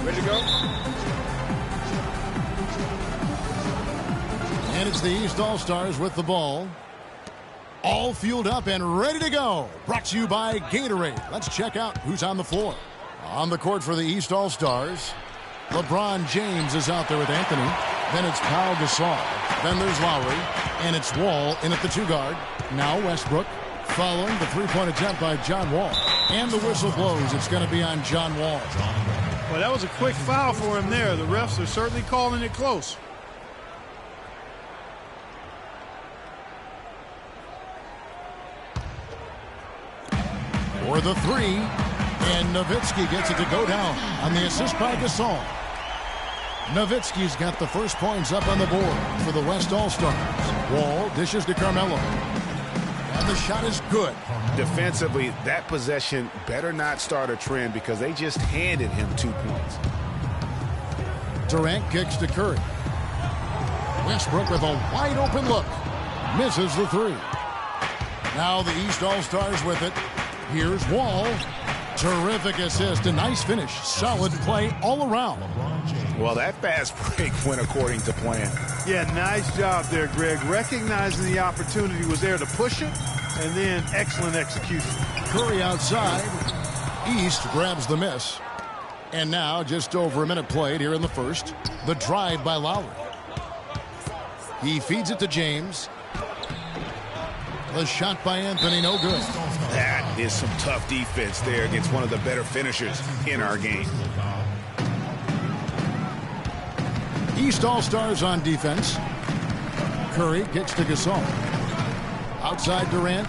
Ready to go? And it's the East All-Stars with the ball. All fueled up and ready to go. Brought to you by Gatorade. Let's check out who's on the floor. On the court for the East All-Stars, LeBron James is out there with Anthony. Then it's Pau Gasol. Then there's Lowry. And it's Wall in at the 2-guard. Now Westbrook following the three-point attempt by John Wall. And the whistle blows. It's going to be on John Wall. Well, that was a quick foul for him there. The refs are certainly calling it close. For the three. And Nowitzki gets it to go down on the assist by Gasol. Nowitzki's got the first points up on the board for the West All-Stars. Wall dishes to Carmelo. And the shot is good. Defensively, that possession better not start a trend because they just handed him 2 points. Durant kicks to Curry. Westbrook with a wide open look. Misses the three. Now the East All-Stars with it. Here's Wall. Terrific assist, a nice finish. Solid play all around. Well, that fast break went according to plan. Yeah, nice job there, Greg. Recognizing the opportunity was there to push it, and then excellent execution. Curry outside. East grabs the miss. And now, just over a minute played here in the first. The drive by Lowry. He feeds it to James. The shot by Anthony, no good. That is some tough defense there against one of the better finishers in our game. East All-Stars on defense. Curry kicks to Gasol. Outside Durant.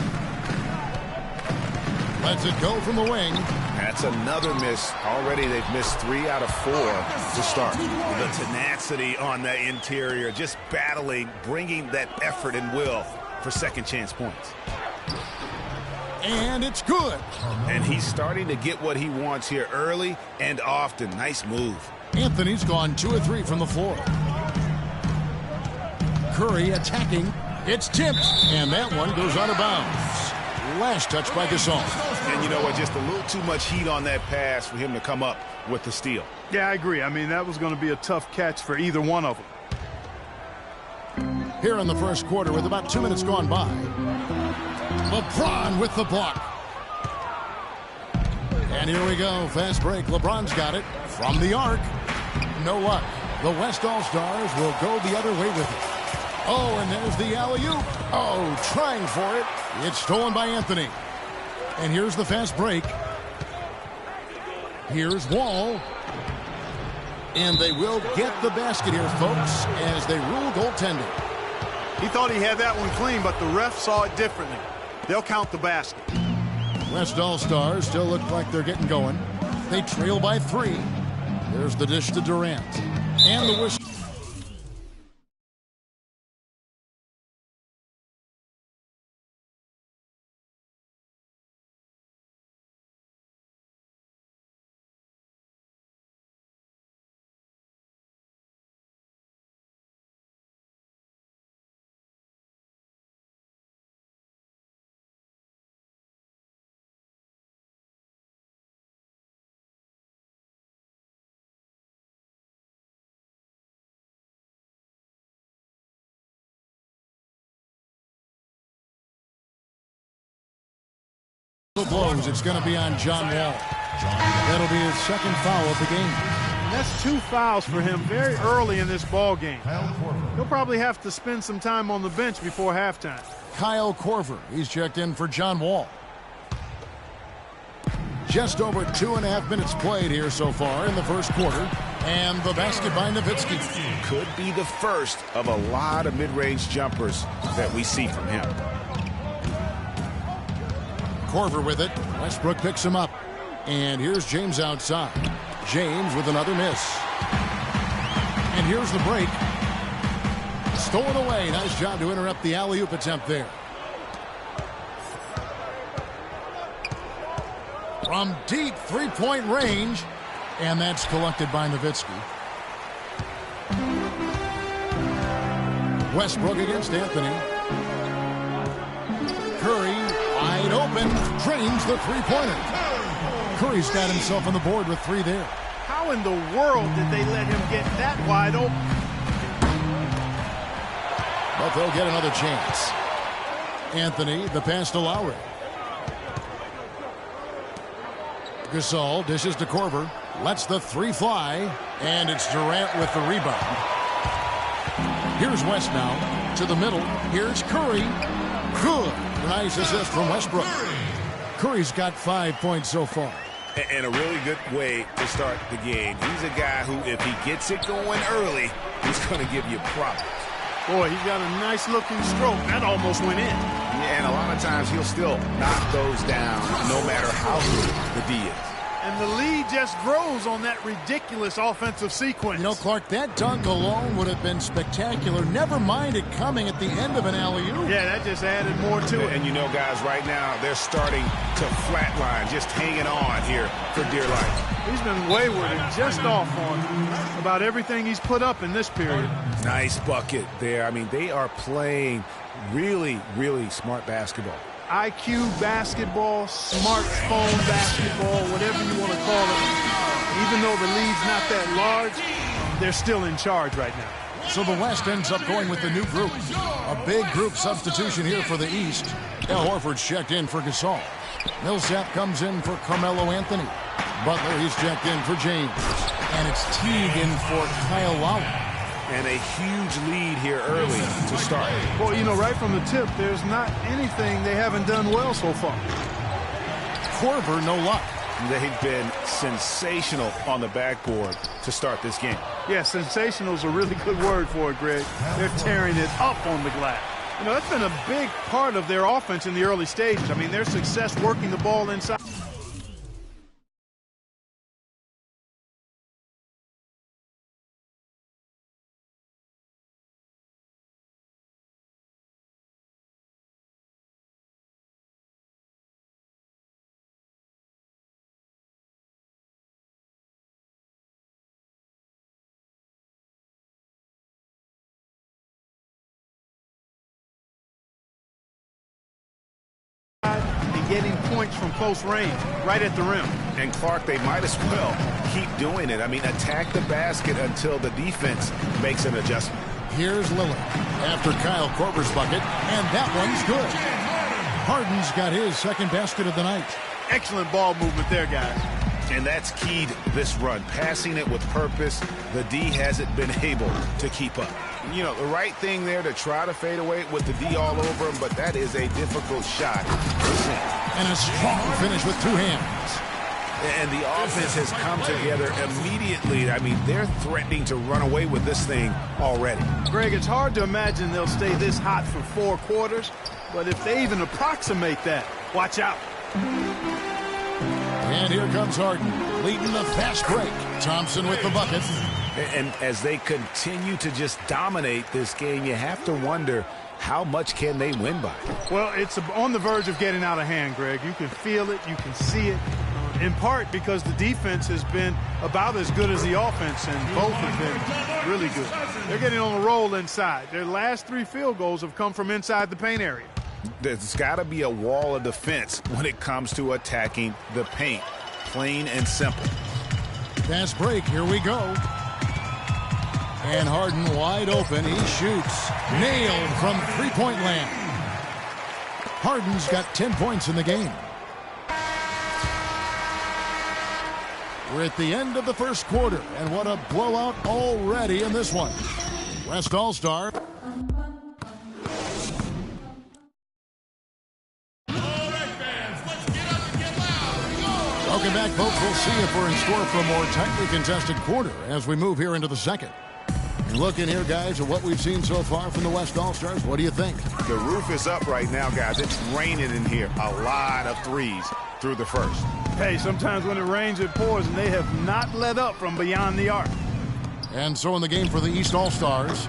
Lets it go from the wing. That's another miss. Already they've missed 3 out of 4 to start. The tenacity on the interior, just battling, bringing that effort and will for second chance points. And it's good. And he's starting to get what he wants here early and often. Nice move. Anthony's gone 2 of 3 from the floor. Curry attacking. It's tipped. And that one goes out of bounds. Last touch by Gasol. And you know what? Just a little too much heat on that pass for him to come up with the steal. Yeah, I agree. I mean, that was going to be a tough catch for either one of them. Here in the first quarter with about 2 minutes gone by. LeBron with the block. And here we go. Fast break. LeBron's got it from the arc. No luck. The West All-Stars will go the other way with it. Oh, and there's the alley-oop. Oh, trying for it. It's stolen by Anthony. And here's the fast break. Here's Wall. And they will get the basket here, folks, as they rule goaltending. He thought he had that one clean, but the ref saw it differently. they'll count the basket. West All-Stars still look like they're getting going. They trail by 3. There's the dish to Durant. And the whistle. Blows. It's going to be on John Wall. That'll be his second foul of the game. And that's 2 fouls for him very early in this ball game. He'll probably have to spend some time on the bench before halftime. Kyle Korver, he's checked in for John Wall. Just over 2.5 minutes played here so far in the first quarter. And the basket by Nowitzki. Could be the first of a lot of mid-range jumpers that we see from him. Korver with it. Westbrook picks him up. And here's James outside. James with another miss. And here's the break. Stolen away. Nice job to interrupt the alley-oop attempt there. From deep three-point range. And that's collected by Nowitzki. Westbrook against Anthony. Curry wide open, drains the three-pointer. Curry's got himself on the board with 3 there. How in the world did they let him get that wide open? But they'll get another chance. Anthony, the pass to Lowry. Gasol dishes to Korver, lets the 3 fly, and it's Durant with the rebound. Here's West now, to the middle. Here's Curry. Good. Nice assist from Westbrook. Curry's got 5 points so far. And a really good way to start the game. He's a guy who, if he gets it going early, he's going to give you problems. Boy, he's got a nice-looking stroke. That almost went in. Yeah, and a lot of times he'll still knock those down no matter how good the D is. And the lead just grows on that ridiculous offensive sequence. You know, Clark, that dunk alone would have been spectacular. Never mind it coming at the end of an alley-oop. Yeah, that just added more to it. And you know, guys, right now, they're starting to flatline, just hanging on here for dear life. He's been wayward and just off on about everything he's put up in this period. Nice bucket there. I mean, they are playing really, really smart basketball. IQ basketball, smartphone basketball, whatever you want to call it. Even though the lead's not that large, they're still in charge right now. So the West ends up going with the new group. A big group substitution here for the East. Al Horford's checked in for Gasol. Millsap comes in for Carmelo Anthony. Butler, he's checked in for James. And it's Teague in for Kyle Lowry. And a huge lead here early to start. Well, you know, right from the tip, there's not anything they haven't done well so far. Korver, no luck. They've been sensational on the backboard to start this game. Yeah, sensational is a really good word for it, Greg. They're tearing it up on the glass. You know, that's been a big part of their offense in the early stages. I mean, their success working the ball inside. And getting points from close range, right at the rim. And Clark, they might as well keep doing it. I mean, attack the basket until the defense makes an adjustment. Here's Lillard after Kyle Korver's bucket, and that one's good. Harden's got his second basket of the night. Excellent ball movement there, guys. And that's keyed this run. Passing it with purpose, the D hasn't been able to keep up. You know, the right thing there to try to fade away with the D all over him, but that is a difficult shot. And a strong finish with 2 hands. And the offense has come together immediately. I mean, they're threatening to run away with this thing already. Greg, it's hard to imagine they'll stay this hot for 4 quarters, but if they even approximate that, watch out. And here comes Harden, leading the fast break. Thompson with the bucket. And as they continue to just dominate this game, you have to wonder, how much can they win by? Well, it's on the verge of getting out of hand, Greg. You can feel it. You can see it. In part because the defense has been about as good as the offense, and both have been really good. They're getting on a roll inside. Their last 3 field goals have come from inside the paint area. There's got to be a wall of defense when it comes to attacking the paint. Plain and simple. Fast break. Here we go. And Harden wide open. He shoots. Nailed from three-point land. Harden's got 10 points in the game. We're at the end of the first quarter, and what a blowout already in this one. West All-Star. Welcome back, folks. We'll see if we're in store for a more tightly contested quarter as we move here into the second. And looking here, guys, at what we've seen so far from the West All-Stars, what do you think? The roof is up right now, guys. It's raining in here. A lot of threes through the first. Hey, sometimes when it rains, it pours, and they have not let up from beyond the arc. And so in the game for the East All-Stars,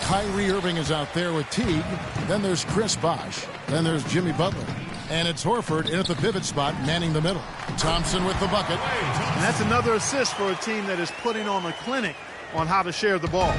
Kyrie Irving is out there with Teague. Then there's Chris Bosh. Then there's Jimmy Butler. And it's Horford in at the pivot spot, manning the middle. Thompson with the bucket. And that's another assist for a team that is putting on a clinic on how to share the ball.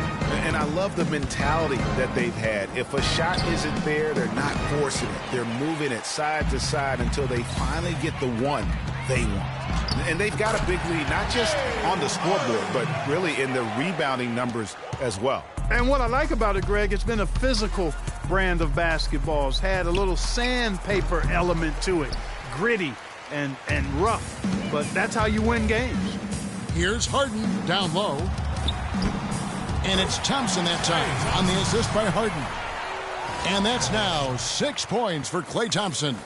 And I love the mentality that they've had. If a shot isn't there, they're not forcing it. They're moving it side to side until they finally get the one they want. And they've got a big lead, not just on the scoreboard, but really in the rebounding numbers as well. And what I like about it, Greg, it's been a physical brand of basketball. It's had a little sandpaper element to it. Gritty and rough. But that's how you win games. Here's Harden down low. And it's Thompson that time on the assist by Harden. And that's now 6 points for Klay Thompson.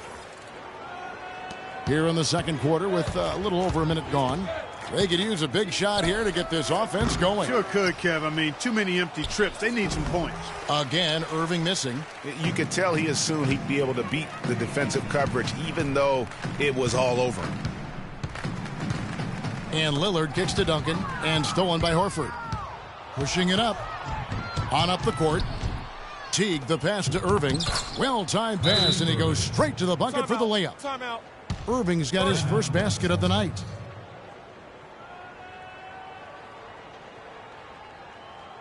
Here in the second quarter with a little over a minute gone. They could use a big shot here to get this offense going. Sure could, Kev. I mean, too many empty trips. They need some points. Again, Irving missing. You could tell he assumed he'd be able to beat the defensive coverage, even though it was all over. And Lillard kicks to Duncan and stolen by Horford. Pushing it up. On up the court. Teague, the pass to Irving. Well-timed pass, and he goes straight to the bucket for the layup. Timeout. Irving's got his first basket of the night.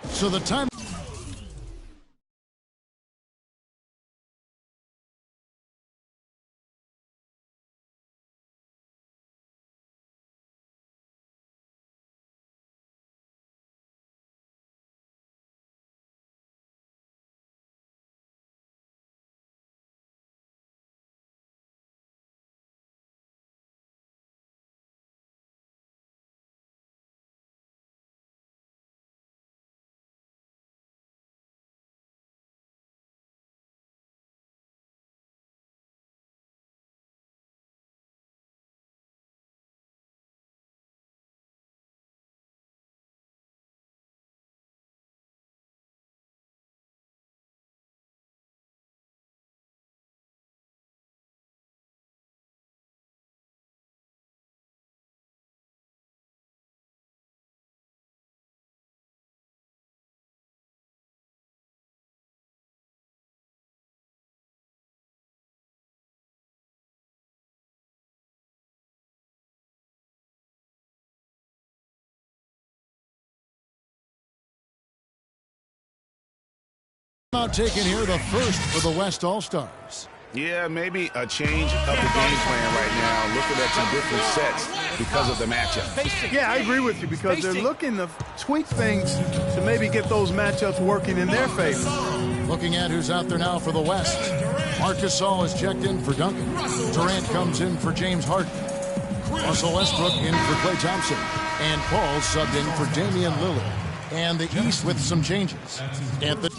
So the time... Out taken here, the first for the West All-Stars. Yeah, maybe a change of the game plan right now. Looking at some different sets because of the matchup. Yeah, I agree with you because they're looking to tweak things to maybe get those matchups working in their favor. Looking at who's out there now for the West. Marc Gasol is checked in for Duncan. Durant comes in for James Harden. Russell Westbrook in for Klay Thompson. And Paul subbed in for Damian Lillard. And the East with some changes. At the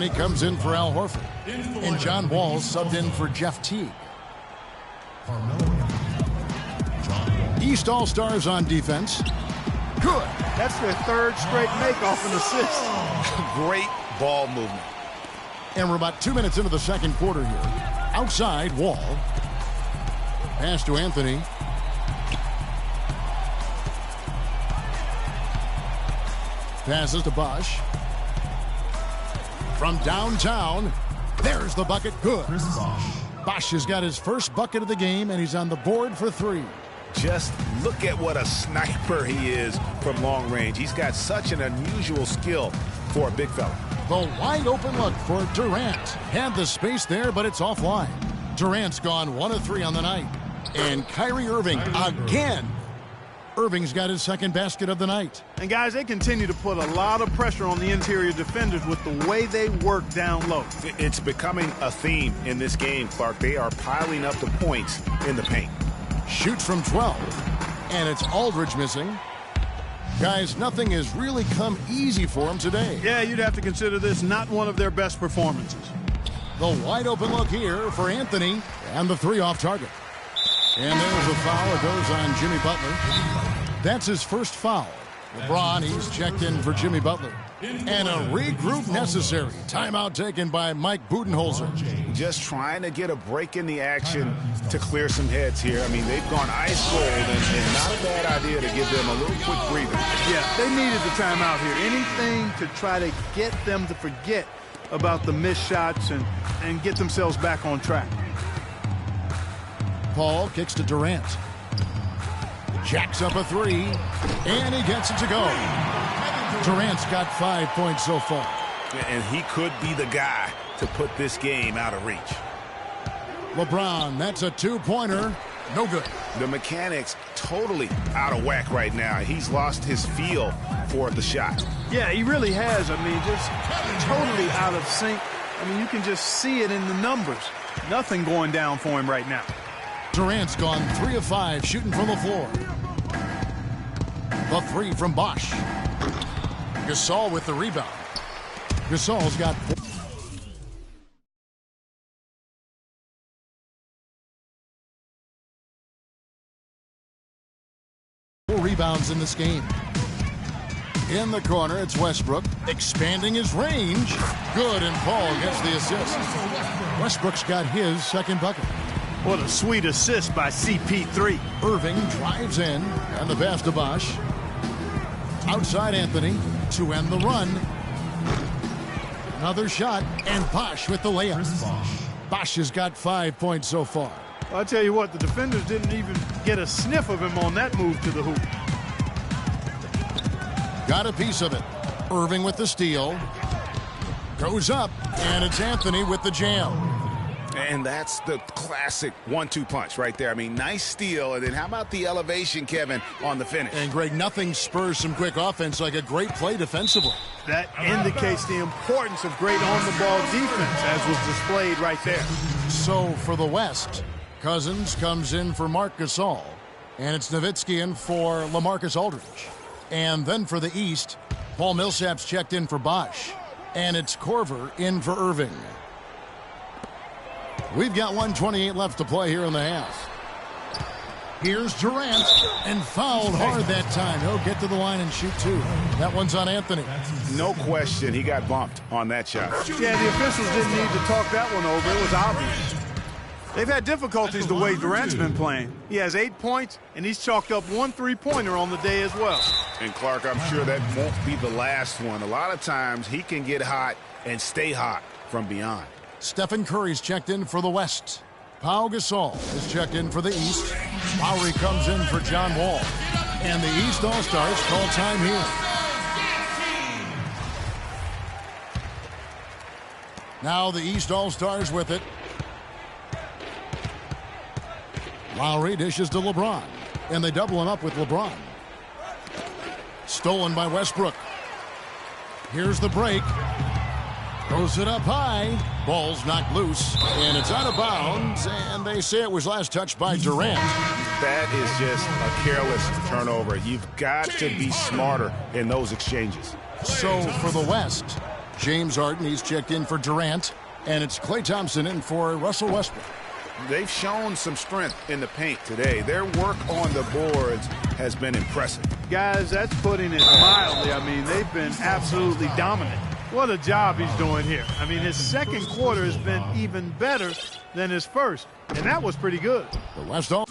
He comes in for Al Horford. And John Wall subbed in for Jeff Teague. East All-Stars on defense. Good. That's their third straight make-off and assist. Great ball movement. And we're about 2 minutes into the second quarter here. Outside, Wall. Pass to Anthony. Passes to Bosch. From downtown, there's the bucket. Good. Bosch has got his first bucket of the game, and he's on the board for 3. Just look at what a sniper he is from long range. He's got such an unusual skill for a big fella. The wide open look for Durant. Had the space there, but it's offline. Durant's gone 1 of 3 on the night. And Kyrie Irving again. Irving's got his second basket of the night. And guys, they continue to put a lot of pressure on the interior defenders with the way they work down low. It's becoming a theme in this game, Clark. They are piling up the points in the paint. Shoots from 12. And it's Aldridge missing. Guys, nothing has really come easy for him today. Yeah, you'd have to consider this not one of their best performances. The wide open look here for Anthony. And the 3 off target. And there's a foul. It goes on Jimmy Butler. That's his first foul. LeBron, he's checked in for Jimmy Butler. And a regroup necessary. Timeout taken by Mike Budenholzer. Just trying to get a break in the action to clear some heads here. I mean, they've gone ice cold, and not a bad idea to give them a little quick breather. Yeah, they needed the timeout here. Anything to try to get them to forget about the missed shots and get themselves back on track. Paul kicks to Durant. Jacks up a 3, and he gets it to go. Durant's got 5 points so far. And he could be the guy to put this game out of reach. LeBron, that's a 2-pointer. No good. The mechanics totally out of whack right now. He's lost his feel for the shot. Yeah, he really has. I mean, just totally out of sync. I mean, you can just see it in the numbers. Nothing going down for him right now. Durant's gone 3 of 5 shooting from the floor. The 3 from Bosch. Gasol with the rebound. Gasol's got 4 rebounds in this game. In the corner, it's Westbrook expanding his range. Good, and Paul gets the assist. Westbrook's got his second bucket. What a sweet assist by CP3. Irving drives in, and the pass to Bosch. Outside Anthony to end the run. Another shot, and Bosch with the layup. Bosch has got 5 points so far. Well, I'll tell you what, the defenders didn't even get a sniff of him on that move to the hoop. Got a piece of it. Irving with the steal. Goes up, and it's Anthony with the jam. And that's the classic 1-2 punch right there. I mean, nice steal, and then how about the elevation, Kevin, on the finish? And, Greg, nothing spurs some quick offense like a great play defensively. That indicates the importance of great on-the-ball defense, as was displayed right there. So, for the West, Cousins comes in for Marc Gasol, and it's Nowitzki in for LaMarcus Aldridge. And then for the East, Paul Millsap's checked in for Bosch, and it's Korver in for Irving. We've got 1:28 left to play here in the half. Here's Durant, and fouled hard that time. He'll get to the line and shoot 2. That one's on Anthony. No question, he got bumped on that shot. Yeah, the officials didn't need to talk that one over. It was obvious. They've had difficulties the way Durant's been playing. He has 8 points, and he's chalked up 1 3-pointer on the day as well. And, Clark, I'm sure that won't be the last one. A lot of times he can get hot and stay hot from beyond. Stephen Curry's checked in for the West. Pau Gasol is checked in for the East. Lowry comes in for John Wall. And the East All-Stars call time here. Now the East All-Stars with it. Lowry dishes to LeBron. And they double him up with LeBron. Stolen by Westbrook. Here's the break. Throws it up high. Ball's knocked loose. And it's out of bounds. And they say it was last touched by Durant. That is just a careless turnover. You've got to be smarter in those exchanges. So for the West, James Harden, he's checked in for Durant. And it's Klay Thompson in for Russell Westbrook. They've shown some strength in the paint today. Their work on the boards has been impressive. Guys, that's putting it mildly. I mean, they've been absolutely dominant. What a job he's doing here. I mean, his second quarter has been even better than his first, and that was pretty good. The West All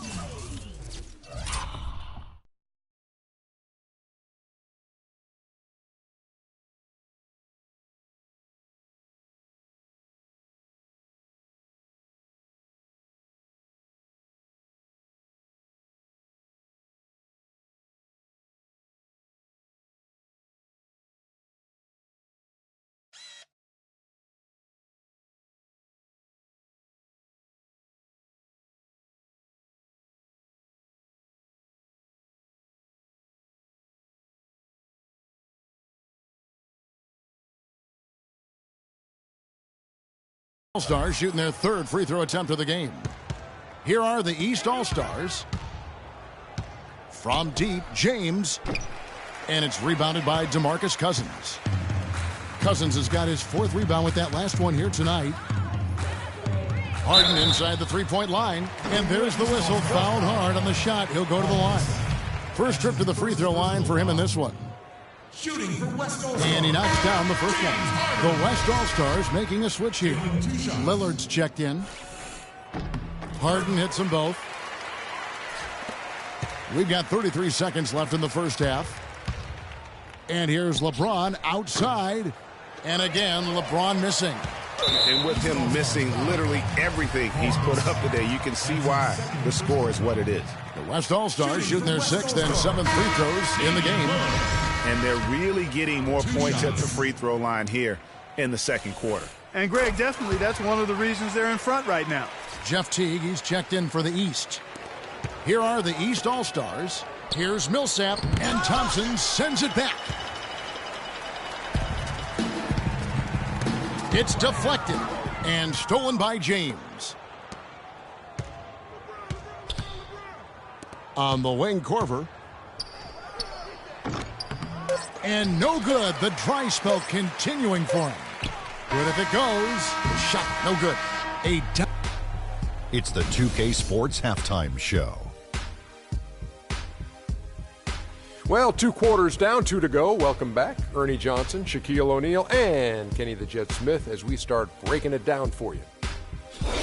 All-Stars shooting their third free throw attempt of the game. Here are the East All-Stars. From deep, James. And it's rebounded by DeMarcus Cousins. Cousins has got his fourth rebound with that last one here tonight. Harden inside the three-point line. And there's the whistle. Fouled hard on the shot. He'll go to the line. First trip to the free throw line for him in this one. Shooting for West All-Stars. And he knocks down the first one. The West All-Stars making a switch here. Lillard's checked in. Harden hits them both. We've got 33 seconds left in the first half. And here's LeBron outside. And again, LeBron missing. And with him missing literally everything he's put up today, you can see why the score is what it is. The West All-Stars shooting their sixth and seventh free throws in the game. And they're really getting more points at the free throw line here in the second quarter. And, Greg, definitely that's one of the reasons they're in front right now. Jeff Teague, he's checked in for the East. Here are the East All-Stars. Here's Millsap, and Thompson sends it back. It's deflected and stolen by James. On the wing, Korver. And no good. The dry spell continuing for him. Good if it goes. Shot, no good. It's the 2K Sports Halftime Show. Well, 2 quarters down, 2 to go. Welcome back. Ernie Johnson, Shaquille O'Neal, and Kenny the Jet Smith as we start breaking it down for you.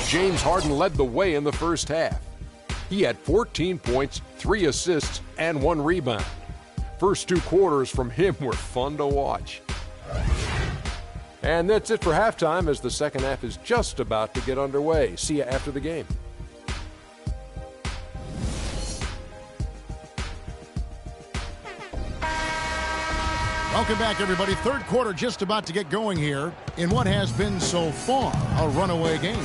James Harden led the way in the first half. He had 14 points, 3 assists, and 1 rebound. First 2 quarters from him were fun to watch. And that's it for halftime as the second half is just about to get underway. See you after the game. Welcome back, everybody. Third quarter just about to get going here in what has been so far a runaway game.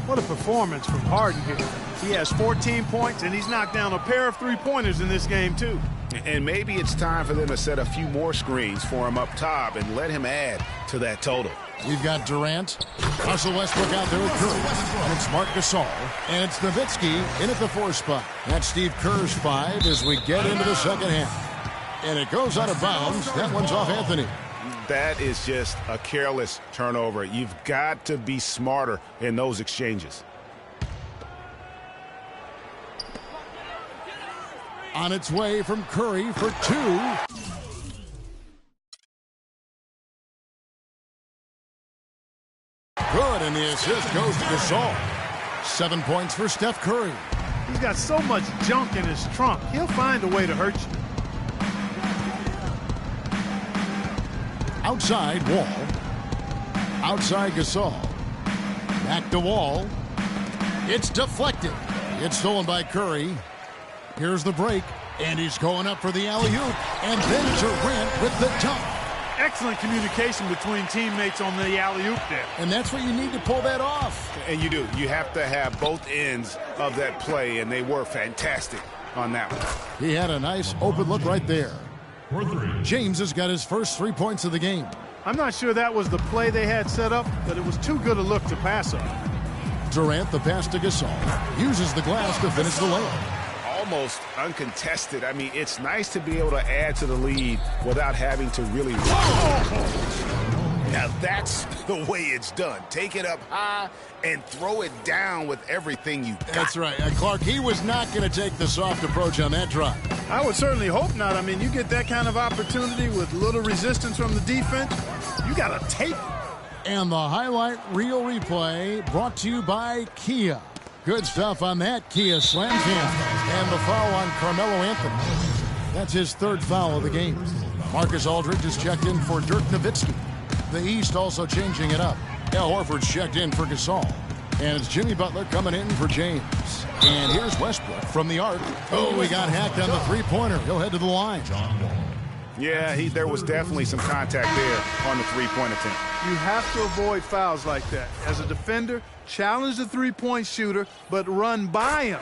What a performance from Harden here. He has 14 points, and he's knocked down a pair of three-pointers in this game, too. And maybe it's time for them to set a few more screens for him up top and let him add to that total. We've got Durant, Russell Westbrook out there with Curry, and it's Marc Gasol, and it's Nowitzki in at the 4 spot. That's Steve Kerr's 5 as we get into the second half. And it goes out of bounds. That one's off Anthony. That is just a careless turnover. You've got to be smarter in those exchanges. On its way from Curry for 2. Good, and the assist goes to Gasol. 7 points for Steph Curry. He's got so much junk in his trunk. He'll find a way to hurt you. Outside, Wall. Outside, Gasol. Back to Wall. It's deflected. It's stolen by Curry. Here's the break, and he's going up for the alley-oop. And then Durant with the dunk. Excellent communication between teammates on the alley-oop there. And that's what you need to pull that off. And you do. You have to have both ends of that play, and they were fantastic on that one. He had a nice open look right there. James has got his first 3 points of the game. I'm not sure that was the play they had set up, but it was too good a look to pass up. Durant, the pass to Gasol, uses the glass to finish the layup. Almost uncontested. I mean, it's nice to be able to add to the lead without having to really. Now that's the way it's done. Take it up high and throw it down with everything you got. That's right. Clark, he was not going to take the soft approach on that drive. I would certainly hope not. I mean, you get that kind of opportunity with little resistance from the defense, you got to take it. And the highlight reel replay brought to you by Kia. Good stuff on that Kia slam jam. And the foul on Carmelo Anthony. That's his third foul of the game. Marcus Aldridge is checked in for Dirk Nowitzki. The East also changing it up. Al Horford's checked in for Gasol. And it's Jimmy Butler coming in for James. And here's Westbrook from the arc. Oh, he got hacked on the three-pointer. He'll head to the line. Yeah, there was definitely some contact there on the three-point attempt. You have to avoid fouls like that. As a defender, challenge the three-point shooter, but run by him,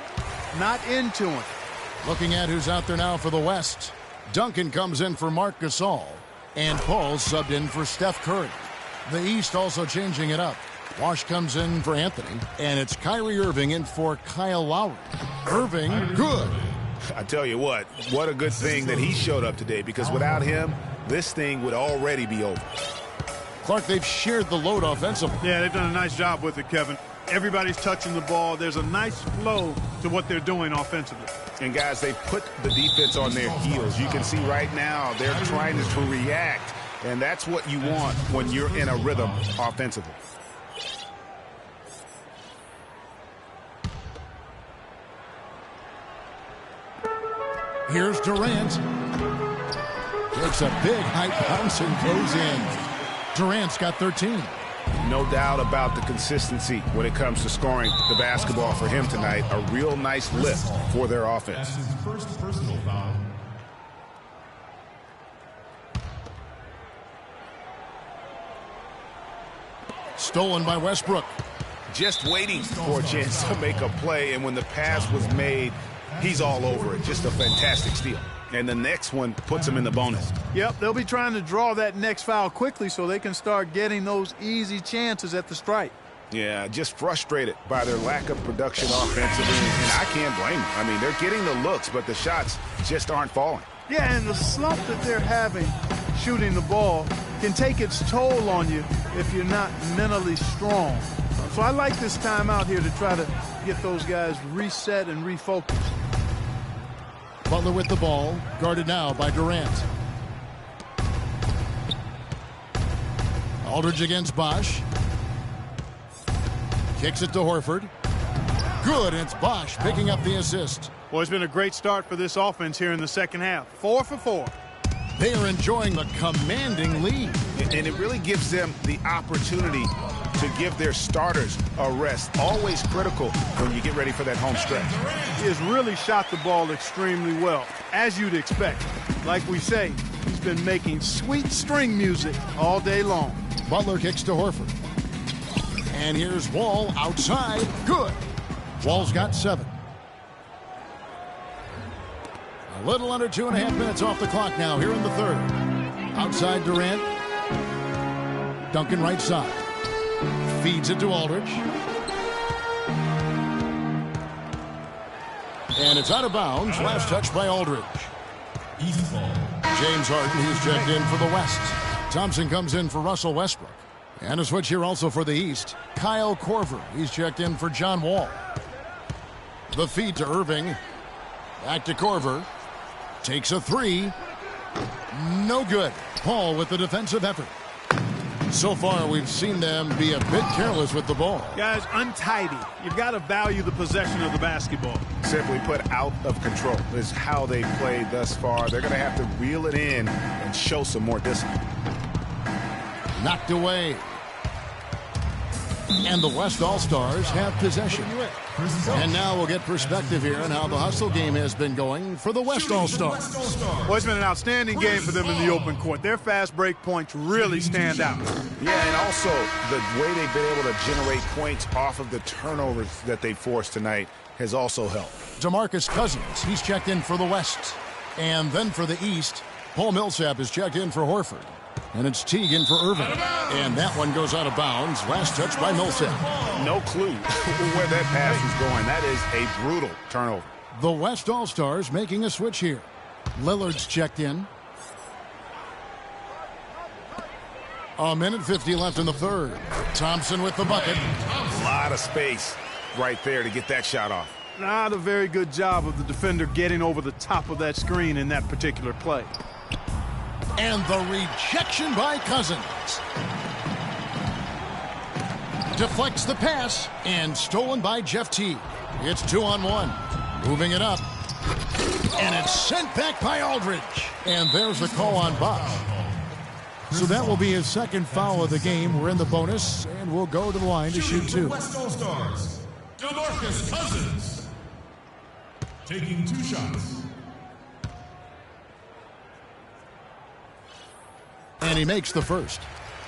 not into him. Looking at who's out there now for the West. Duncan comes in for Marc Gasol. And Paul subbed in for Steph Curry. The East also changing it up. Wash comes in for Anthony. And it's Kyrie Irving in for Kyle Lowry. Irving, good. I tell you what a good thing that he showed up today, because without him, this thing would already be over. Clark, they've shared the load offensively. Yeah, they've done a nice job with it, Kevin. Everybody's touching the ball. There's a nice flow to what they're doing offensively. And, guys, they put the defense on their heels. You can see right now they're trying to react, and that's what you want when you're in a rhythm offensively. Here's Durant. Takes a big high bounce and goes in. Durant's got 13. No doubt about the consistency when it comes to scoring the basketball for him tonight. A real nice lift for their offense. That's his first personal foul. Stolen by Westbrook. Just waiting for a chance to make a play, and when the pass was made, he's all over it. Just a fantastic steal. And the next one puts him in the bonus. Yep, they'll be trying to draw that next foul quickly so they can start getting those easy chances at the stripe. Yeah, just frustrated by their lack of production offensively, and I can't blame them. I mean, they're getting the looks, but the shots just aren't falling. Yeah, and the slump that they're having shooting the ball can take its toll on you if you're not mentally strong. So I like this time out here to try to get those guys reset and refocused. Butler with the ball, guarded now by Durant. Aldridge against Bosch. Kicks it to Horford. Good, and it's Bosch picking up the assist. Well, it's been a great start for this offense here in the second half. 4 for 4. They are enjoying the commanding lead. And it really gives them the opportunity to give their starters a rest. Always critical when you get ready for that home stretch. He has really shot the ball extremely well, as you'd expect. Like we say, he's been making sweet string music all day long. Butler kicks to Horford. And here's Wall outside. Good. Wall's got 7. A little under 2.5 minutes off the clock now here in the third. Outside Durant. Duncan right side. Feeds it to Aldridge. And it's out of bounds. Last touch by Aldridge. James Harden, he's checked in for the West. Thompson comes in for Russell Westbrook. And a switch here also for the East. Kyle Korver, he's checked in for John Wall. The feed to Irving. Back to Korver. Takes a 3. No good. Paul with the defensive effort. So far, we've seen them be a bit careless with the ball. Guys, untidy. You've got to value the possession of the basketball. Simply put, out of control is how they played thus far. They're going to have to reel it in and show some more discipline. Knocked away. And the West All-Stars have possession. And now we'll get perspective here on how the hustle game has been going for the West All-Stars. Well, it's been an outstanding game for them in the open court. Their fast break points really stand out. Yeah, and also the way they've been able to generate points off of the turnovers that they forced tonight has also helped. DeMarcus Cousins, he's checked in for the West. And then for the East, Paul Millsap is checked in for Horford. And it's Teague in for Irving. And that one goes out of bounds. Last touch by Millsap. No clue where that pass was going. That is a brutal turnover. The West All-Stars making a switch here. Lillard's checked in. 1:50 left in the third. Thompson with the bucket. A lot of space right there to get that shot off. Not a very good job of the defender getting over the top of that screen in that particular play. And the rejection by Cousins. Deflects the pass and stolen by Jeff Teague. It's 2-on-1. Moving it up. And it's sent back by Aldridge. And there's the call on Bosch. So that will be his second foul of the game. We're in the bonus, and we'll go to the line to shoot two. West All-Stars, DeMarcus Cousins, taking 2 shots. And he makes the first.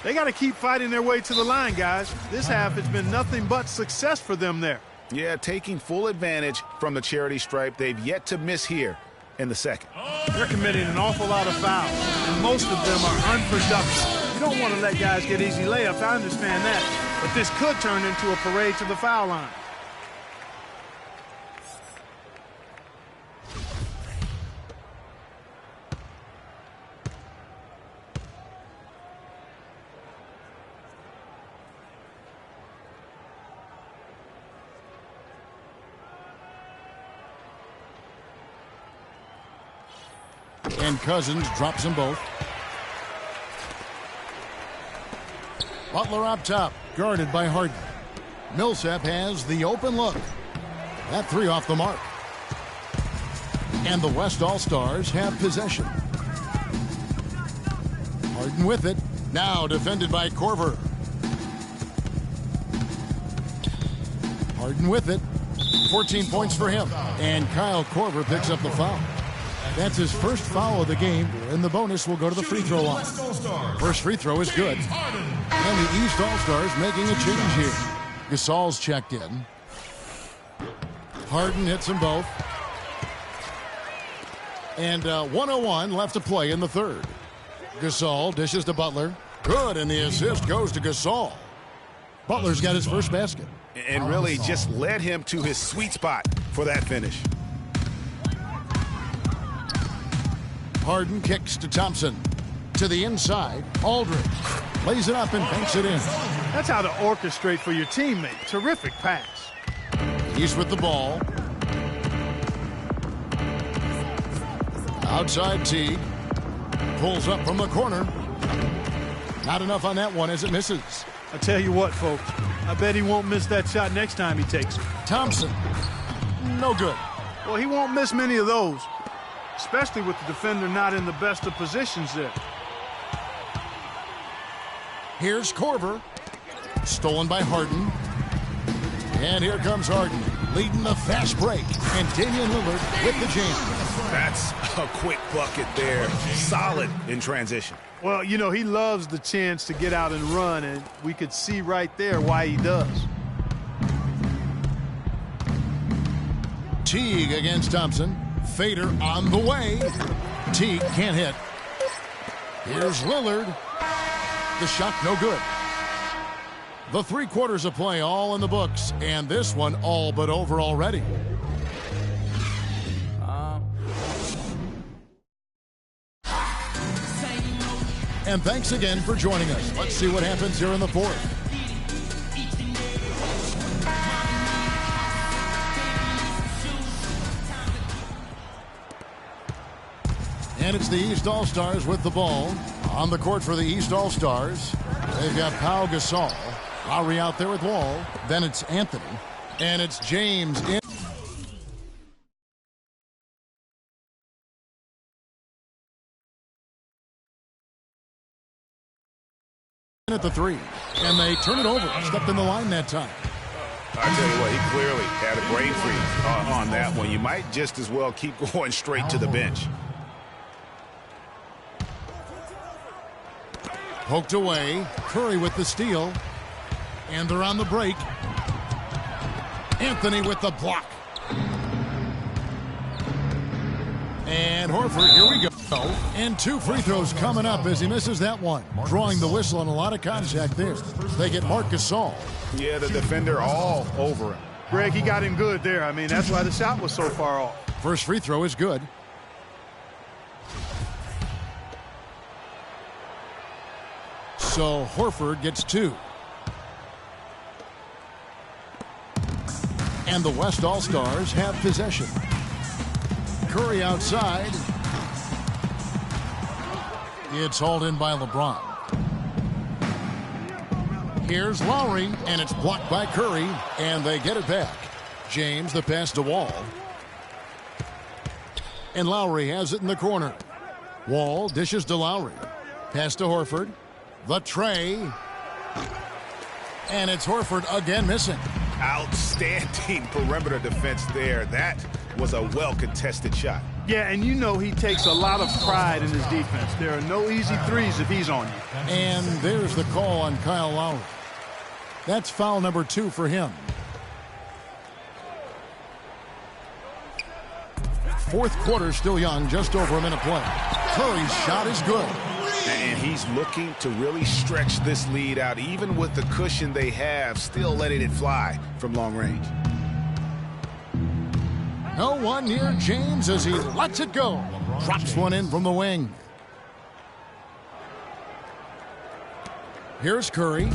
They got to keep fighting their way to the line, guys. This half has been nothing but success for them there. Yeah, taking full advantage from the charity stripe. They've yet to miss here in the second. They're committing an awful lot of fouls, and most of them are unproductive. You don't want to let guys get easy layups. I understand that. But this could turn into a parade to the foul line. And Cousins drops them both. Butler up top, guarded by Harden. Millsap has the open look. That 3 off the mark. And the West All-Stars have possession. Harden with it. Now defended by Korver. Harden with it. 14 points for him. And Kyle Korver picks up the foul. That's his first foul of the game. In the bonus, we'll go to the free throw line. First free throw is good. And the East All-Stars making a change here. Gasol's checked in. Harden hits them both. And 1:01 left to play in the third. Gasol dishes to Butler. Good, and the assist goes to Gasol. Butler's got his first basket. And really just led him to his sweet spot for that finish. Harden kicks to Thompson. To the inside, Aldridge lays it up and banks it in. That's how to orchestrate for your teammate. Terrific pass. He's with the ball. Outside Teague. Pulls up from the corner. Not enough on that one as it misses. I tell you what, folks. I bet he won't miss that shot next time he takes it. Thompson. No good. Well, he won't miss many of those, especially with the defender not in the best of positions there. Here's Korver. Stolen by Harden. And here comes Harden, leading the fast break. And Damian Lillard with the jam. That's a quick bucket there. Solid in transition. Well, you know, he loves the chance to get out and run, and we could see right there why he does. Teague against Thompson. Fader on the way. Teague can't hit. Here's Lillard. The shot no good. The 3 quarters of play all in the books, and this one all but over already. And thanks again for joining us. Let's see what happens here in the fourth. And it's the East All-Stars with the ball. On the court for the East All-Stars, they've got Pau Gasol. Lowry out there with Wall. Then it's Anthony. And it's James in. At the 3. And they turn it over. Stepped in the line that time. I tell you what, he clearly had a brain freeze on that one. You might just as well keep going straight to the bench. Poked away. Curry with the steal. And they're on the break. Anthony with the block. And Horford, here we go. And 2 free throws coming up as he misses that one. Drawing the whistle on a lot of contact there. They get Marc Gasol. Yeah, the defender all over him. Greg, he got him good there. I mean, that's why the shot was so far off. First free throw is good. So Horford gets 2. And the West All-Stars have possession. Curry outside. It's hauled in by LeBron. Here's Lowry, and it's blocked by Curry, and they get it back. James, the pass to Wall. And Lowry has it in the corner. Wall dishes to Lowry. Pass to Horford. The tray. And it's Horford again missing. Outstanding perimeter defense there. That was a well-contested shot. Yeah, and you know he takes a lot of pride in his defense. There are no easy threes if he's on you. And there's the call on Kyle Lowry. That's foul number 2 for him. Fourth quarter still young, just over a minute play. Curry's shot is good. And he's looking to really stretch this lead out, even with the cushion they have, still letting it fly from long range. No one near James as he lets it go. Drops one in from the wing. Here's Curry.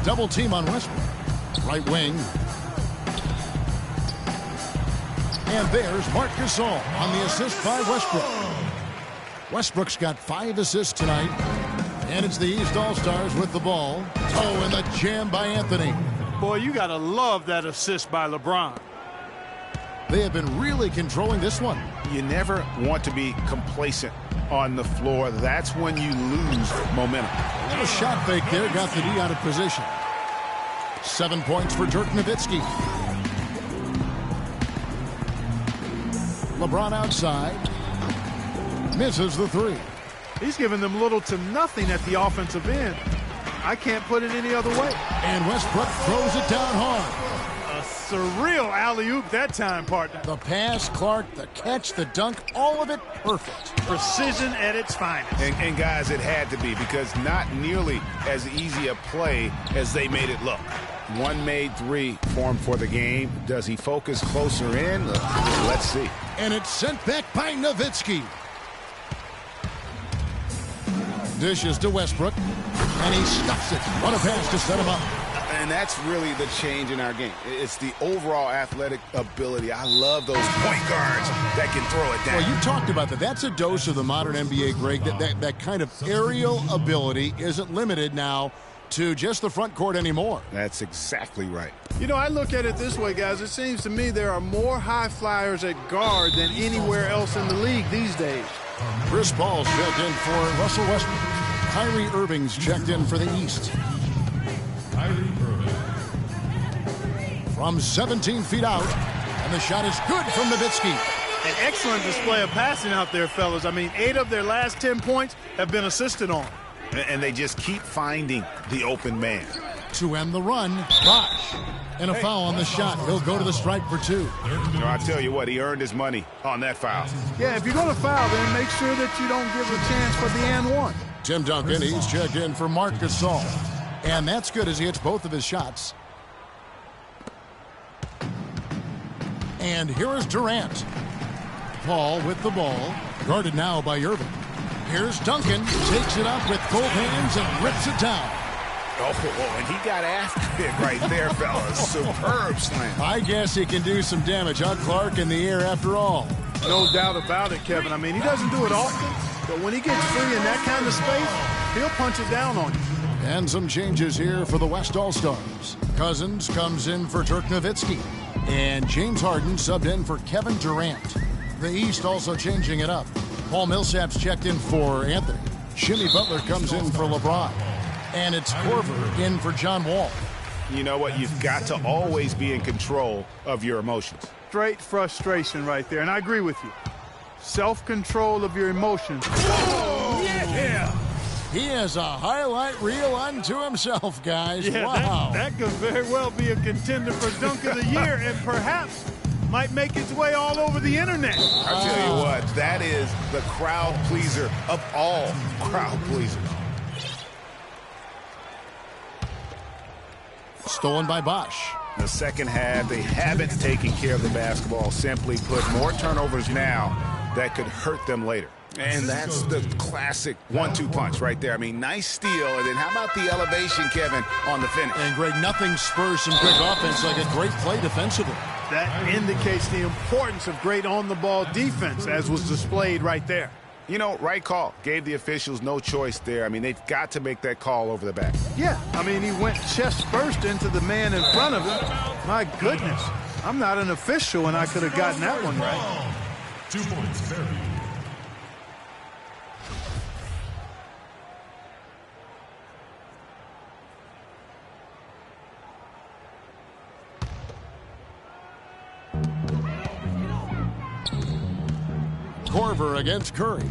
Double team on Westbrook. Right wing. And there's Marc Gasol on the assist by Westbrook. Westbrook's got 5 assists tonight. And it's the East All-Stars with the ball. Oh, and the jam by Anthony. Boy, you got to love that assist by LeBron. They have been really controlling this one. You never want to be complacent on the floor. That's when you lose momentum. A little shot fake there, got the D out of position. 7 points for Dirk Nowitzki. LeBron outside. Misses the 3. He's giving them little to nothing at the offensive end. I can't put it any other way. And Westbrook throws it down hard. A surreal alley-oop that time, partner. The pass, Clark, the catch, the dunk, all of it perfect. Precision at its finest. And guys, it had to be, because not nearly as easy a play as they made it look. One made 3 formed for the game. Does he focus closer in? Let's see. And it's sent back by Nowitzki. Dishes to Westbrook. And he stuffs it. What a pass to set him up. And that's really the change in our game. It's the overall athletic ability. I love those point guards that can throw it down. Well, you talked about that. That's a dose of the modern NBA, Greg. That kind of aerial ability isn't limited now to just the front court anymore. That's exactly right. You know, I look at it this way, guys. It seems to me there are more high flyers at guard than anywhere else in the league these days. Chris Paul's checked in for Russell Westbrook. Kyrie Irving's checked in for the East. Kyrie Irving. From 17 feet out, and the shot is good from Nowitzki. An excellent display of passing out there, fellas. I mean, 8 of their last 10 points have been assisted on. And they just keep finding the open man. To end the run, Bosh. And a foul on the shot. He'll go to the stripe for 2. I tell you what, he earned his money on that foul. Yeah, if you're going to foul, then make sure that you don't give a chance for the and 1. Tim Duncan, he's checked in for Marc Gasol. And that's good as he hits both of his shots. And here is Durant. Paul with the ball. Guarded now by Irving. Here's Duncan. Takes it up with both hands and rips it down. Oh, and he got after it right there, fellas. Superb slam. I guess he can do some damage on Clark in the air after all. No doubt about it, Kevin. I mean, he doesn't do it often, but when he gets free in that kind of space, he'll punch it down on you. And some changes here for the West All-Stars. Cousins comes in for Dirk Nowitzki. And James Harden subbed in for Kevin Durant. The East also changing it up. Paul Millsap's checked in for Anthony. Jimmy Butler comes in for LeBron. And it's Korver in for John Wall. You know what? You've got to always be in control of your emotions. Straight frustration right there, and I agree with you. Self-control of your emotions. Oh, yeah! He has a highlight reel unto himself, guys. Yeah, wow. That could very well be a contender for Dunk of the Year, and perhaps might make its way all over the internet. I'll tell you what, that is the crowd pleaser of all crowd pleasers. Stolen by Bosh. The second half, they haven't taken care of the basketball. Simply put, more turnovers now that could hurt them later. And that's the classic 1-2 punch right there. I mean, nice steal, and then how about the elevation, Kevin, on the finish? And, Greg, nothing spurs some quick offense like a great play defensively. That indicates the importance of great on-the-ball defense, as was displayed right there. You know, right call. Gave the officials no choice there. I mean, they've got to make that call over the back. Yeah, I mean, he went chest first into the man in front of him. My goodness, I'm not an official, and I could have gotten that one right. 2 points, Fairview. Korver against Curry.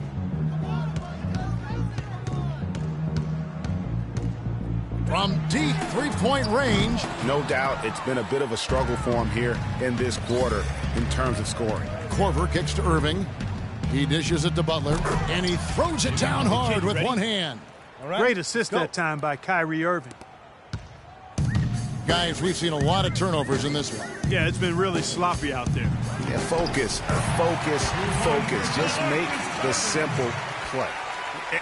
From deep three-point range. No doubt it's been a bit of a struggle for him here in this quarter in terms of scoring. Korver kicks to Irving. He dishes it to Butler, and he throws it down hard with one hand. All right. Great assist that time by Kyrie Irving. Guys, we've seen a lot of turnovers in this one. Yeah, it's been really sloppy out there. Yeah, focus. Just make the simple play.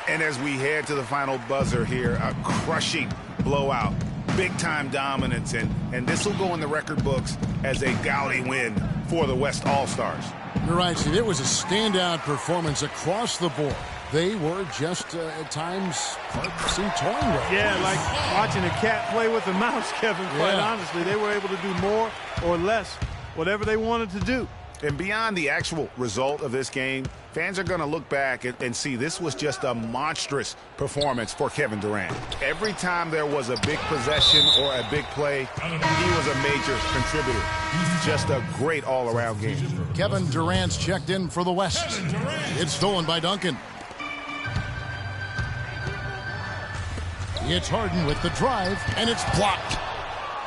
And as we head to the final buzzer here, a crushing blowout, big-time dominance, and this will go in the record books as a gaudy win for the West All-Stars. You're right, Steve. It was a standout performance across the board. They were just, at times, seemed toying with. Yeah, like watching a cat play with a mouse, Kevin, quite honestly. They were able to do more or less, whatever they wanted to do. And beyond the actual result of this game, fans are going to look back and see this was just a monstrous performance for Kevin Durant. Every time there was a big possession or a big play, he was a major contributor. Just a great all-around game. Kevin Durant's checked in for the West. It's stolen by Duncan. It's Harden with the drive, and it's blocked.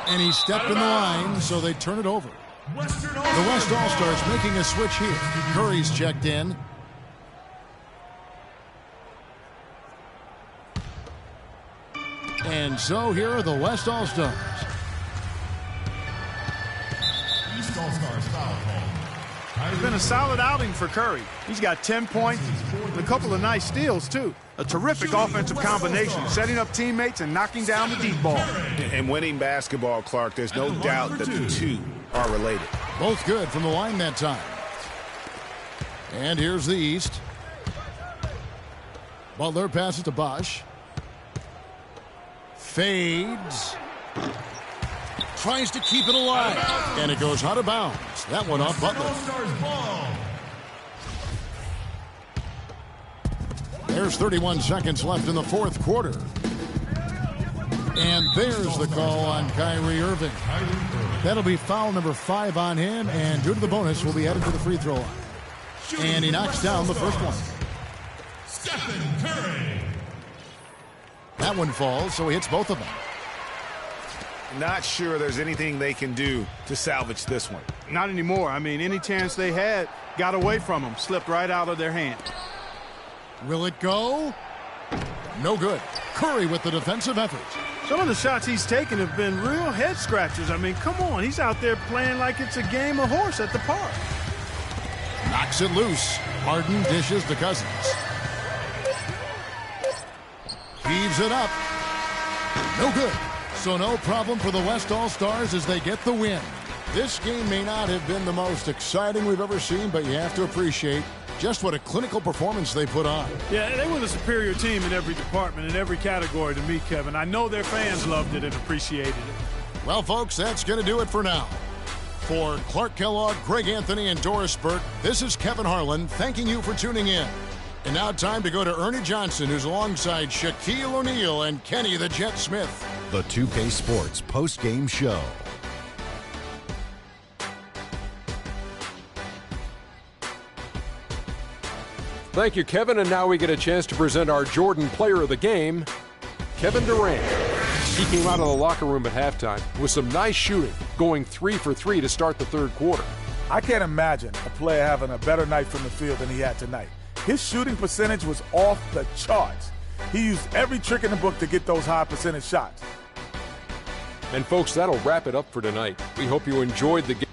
And he stepped in the line, so they turn it over. The West All-Stars making a switch here. Curry's checked in. And so here are the West All-Stars. East All-Stars foul call. It's been a solid outing for Curry. He's got 10 points and a couple of nice steals, too. A terrific offensive combination, setting up teammates and knocking down the deep ball. And winning basketball, Clark, there's no doubt that the two are related. Both good from the line that time. And here's the East. Butler passes to Bosch. Fades. Tries to keep it alive. And it goes out of bounds. That one off Butler. There's 31 seconds left in the fourth quarter. And there's the call on Kyrie Irving. That'll be foul number 5 on him, and due to the bonus, will be headed to the free throw line. And he knocks down the first one. Stephen Curry. That one falls, so he hits both of them. Not sure there's anything they can do to salvage this one. Not anymore. I mean, any chance they had got away from them, slipped right out of their hand. Will it go? No good. Curry with the defensive effort. Some of the shots he's taken have been real head scratchers. I mean, come on. He's out there playing like it's a game of horse at the park. Knocks it loose. Harden dishes to Cousins. Heaves it up. No good. So no problem for the West All-Stars as they get the win. This game may not have been the most exciting we've ever seen, but you have to appreciate just what a clinical performance they put on. Yeah, they were the superior team in every department, in every category to me, Kevin. I know their fans loved it and appreciated it. Well, folks, that's going to do it for now. For Clark Kellogg, Greg Anthony, and Doris Burke, this is Kevin Harlan thanking you for tuning in. And now time to go to Ernie Johnson, who's alongside Shaquille O'Neal and Kenny the Jet Smith. The 2K Sports post-game show. Thank you, Kevin. And now we get a chance to present our Jordan Player of the Game, Kevin Durant. He came out of the locker room at halftime with some nice shooting, going 3 for 3 to start the third quarter. I can't imagine a player having a better night from the field than he had tonight. His shooting percentage was off the charts. He used every trick in the book to get those high percentage shots. And folks, that'll wrap it up for tonight. We hope you enjoyed the game.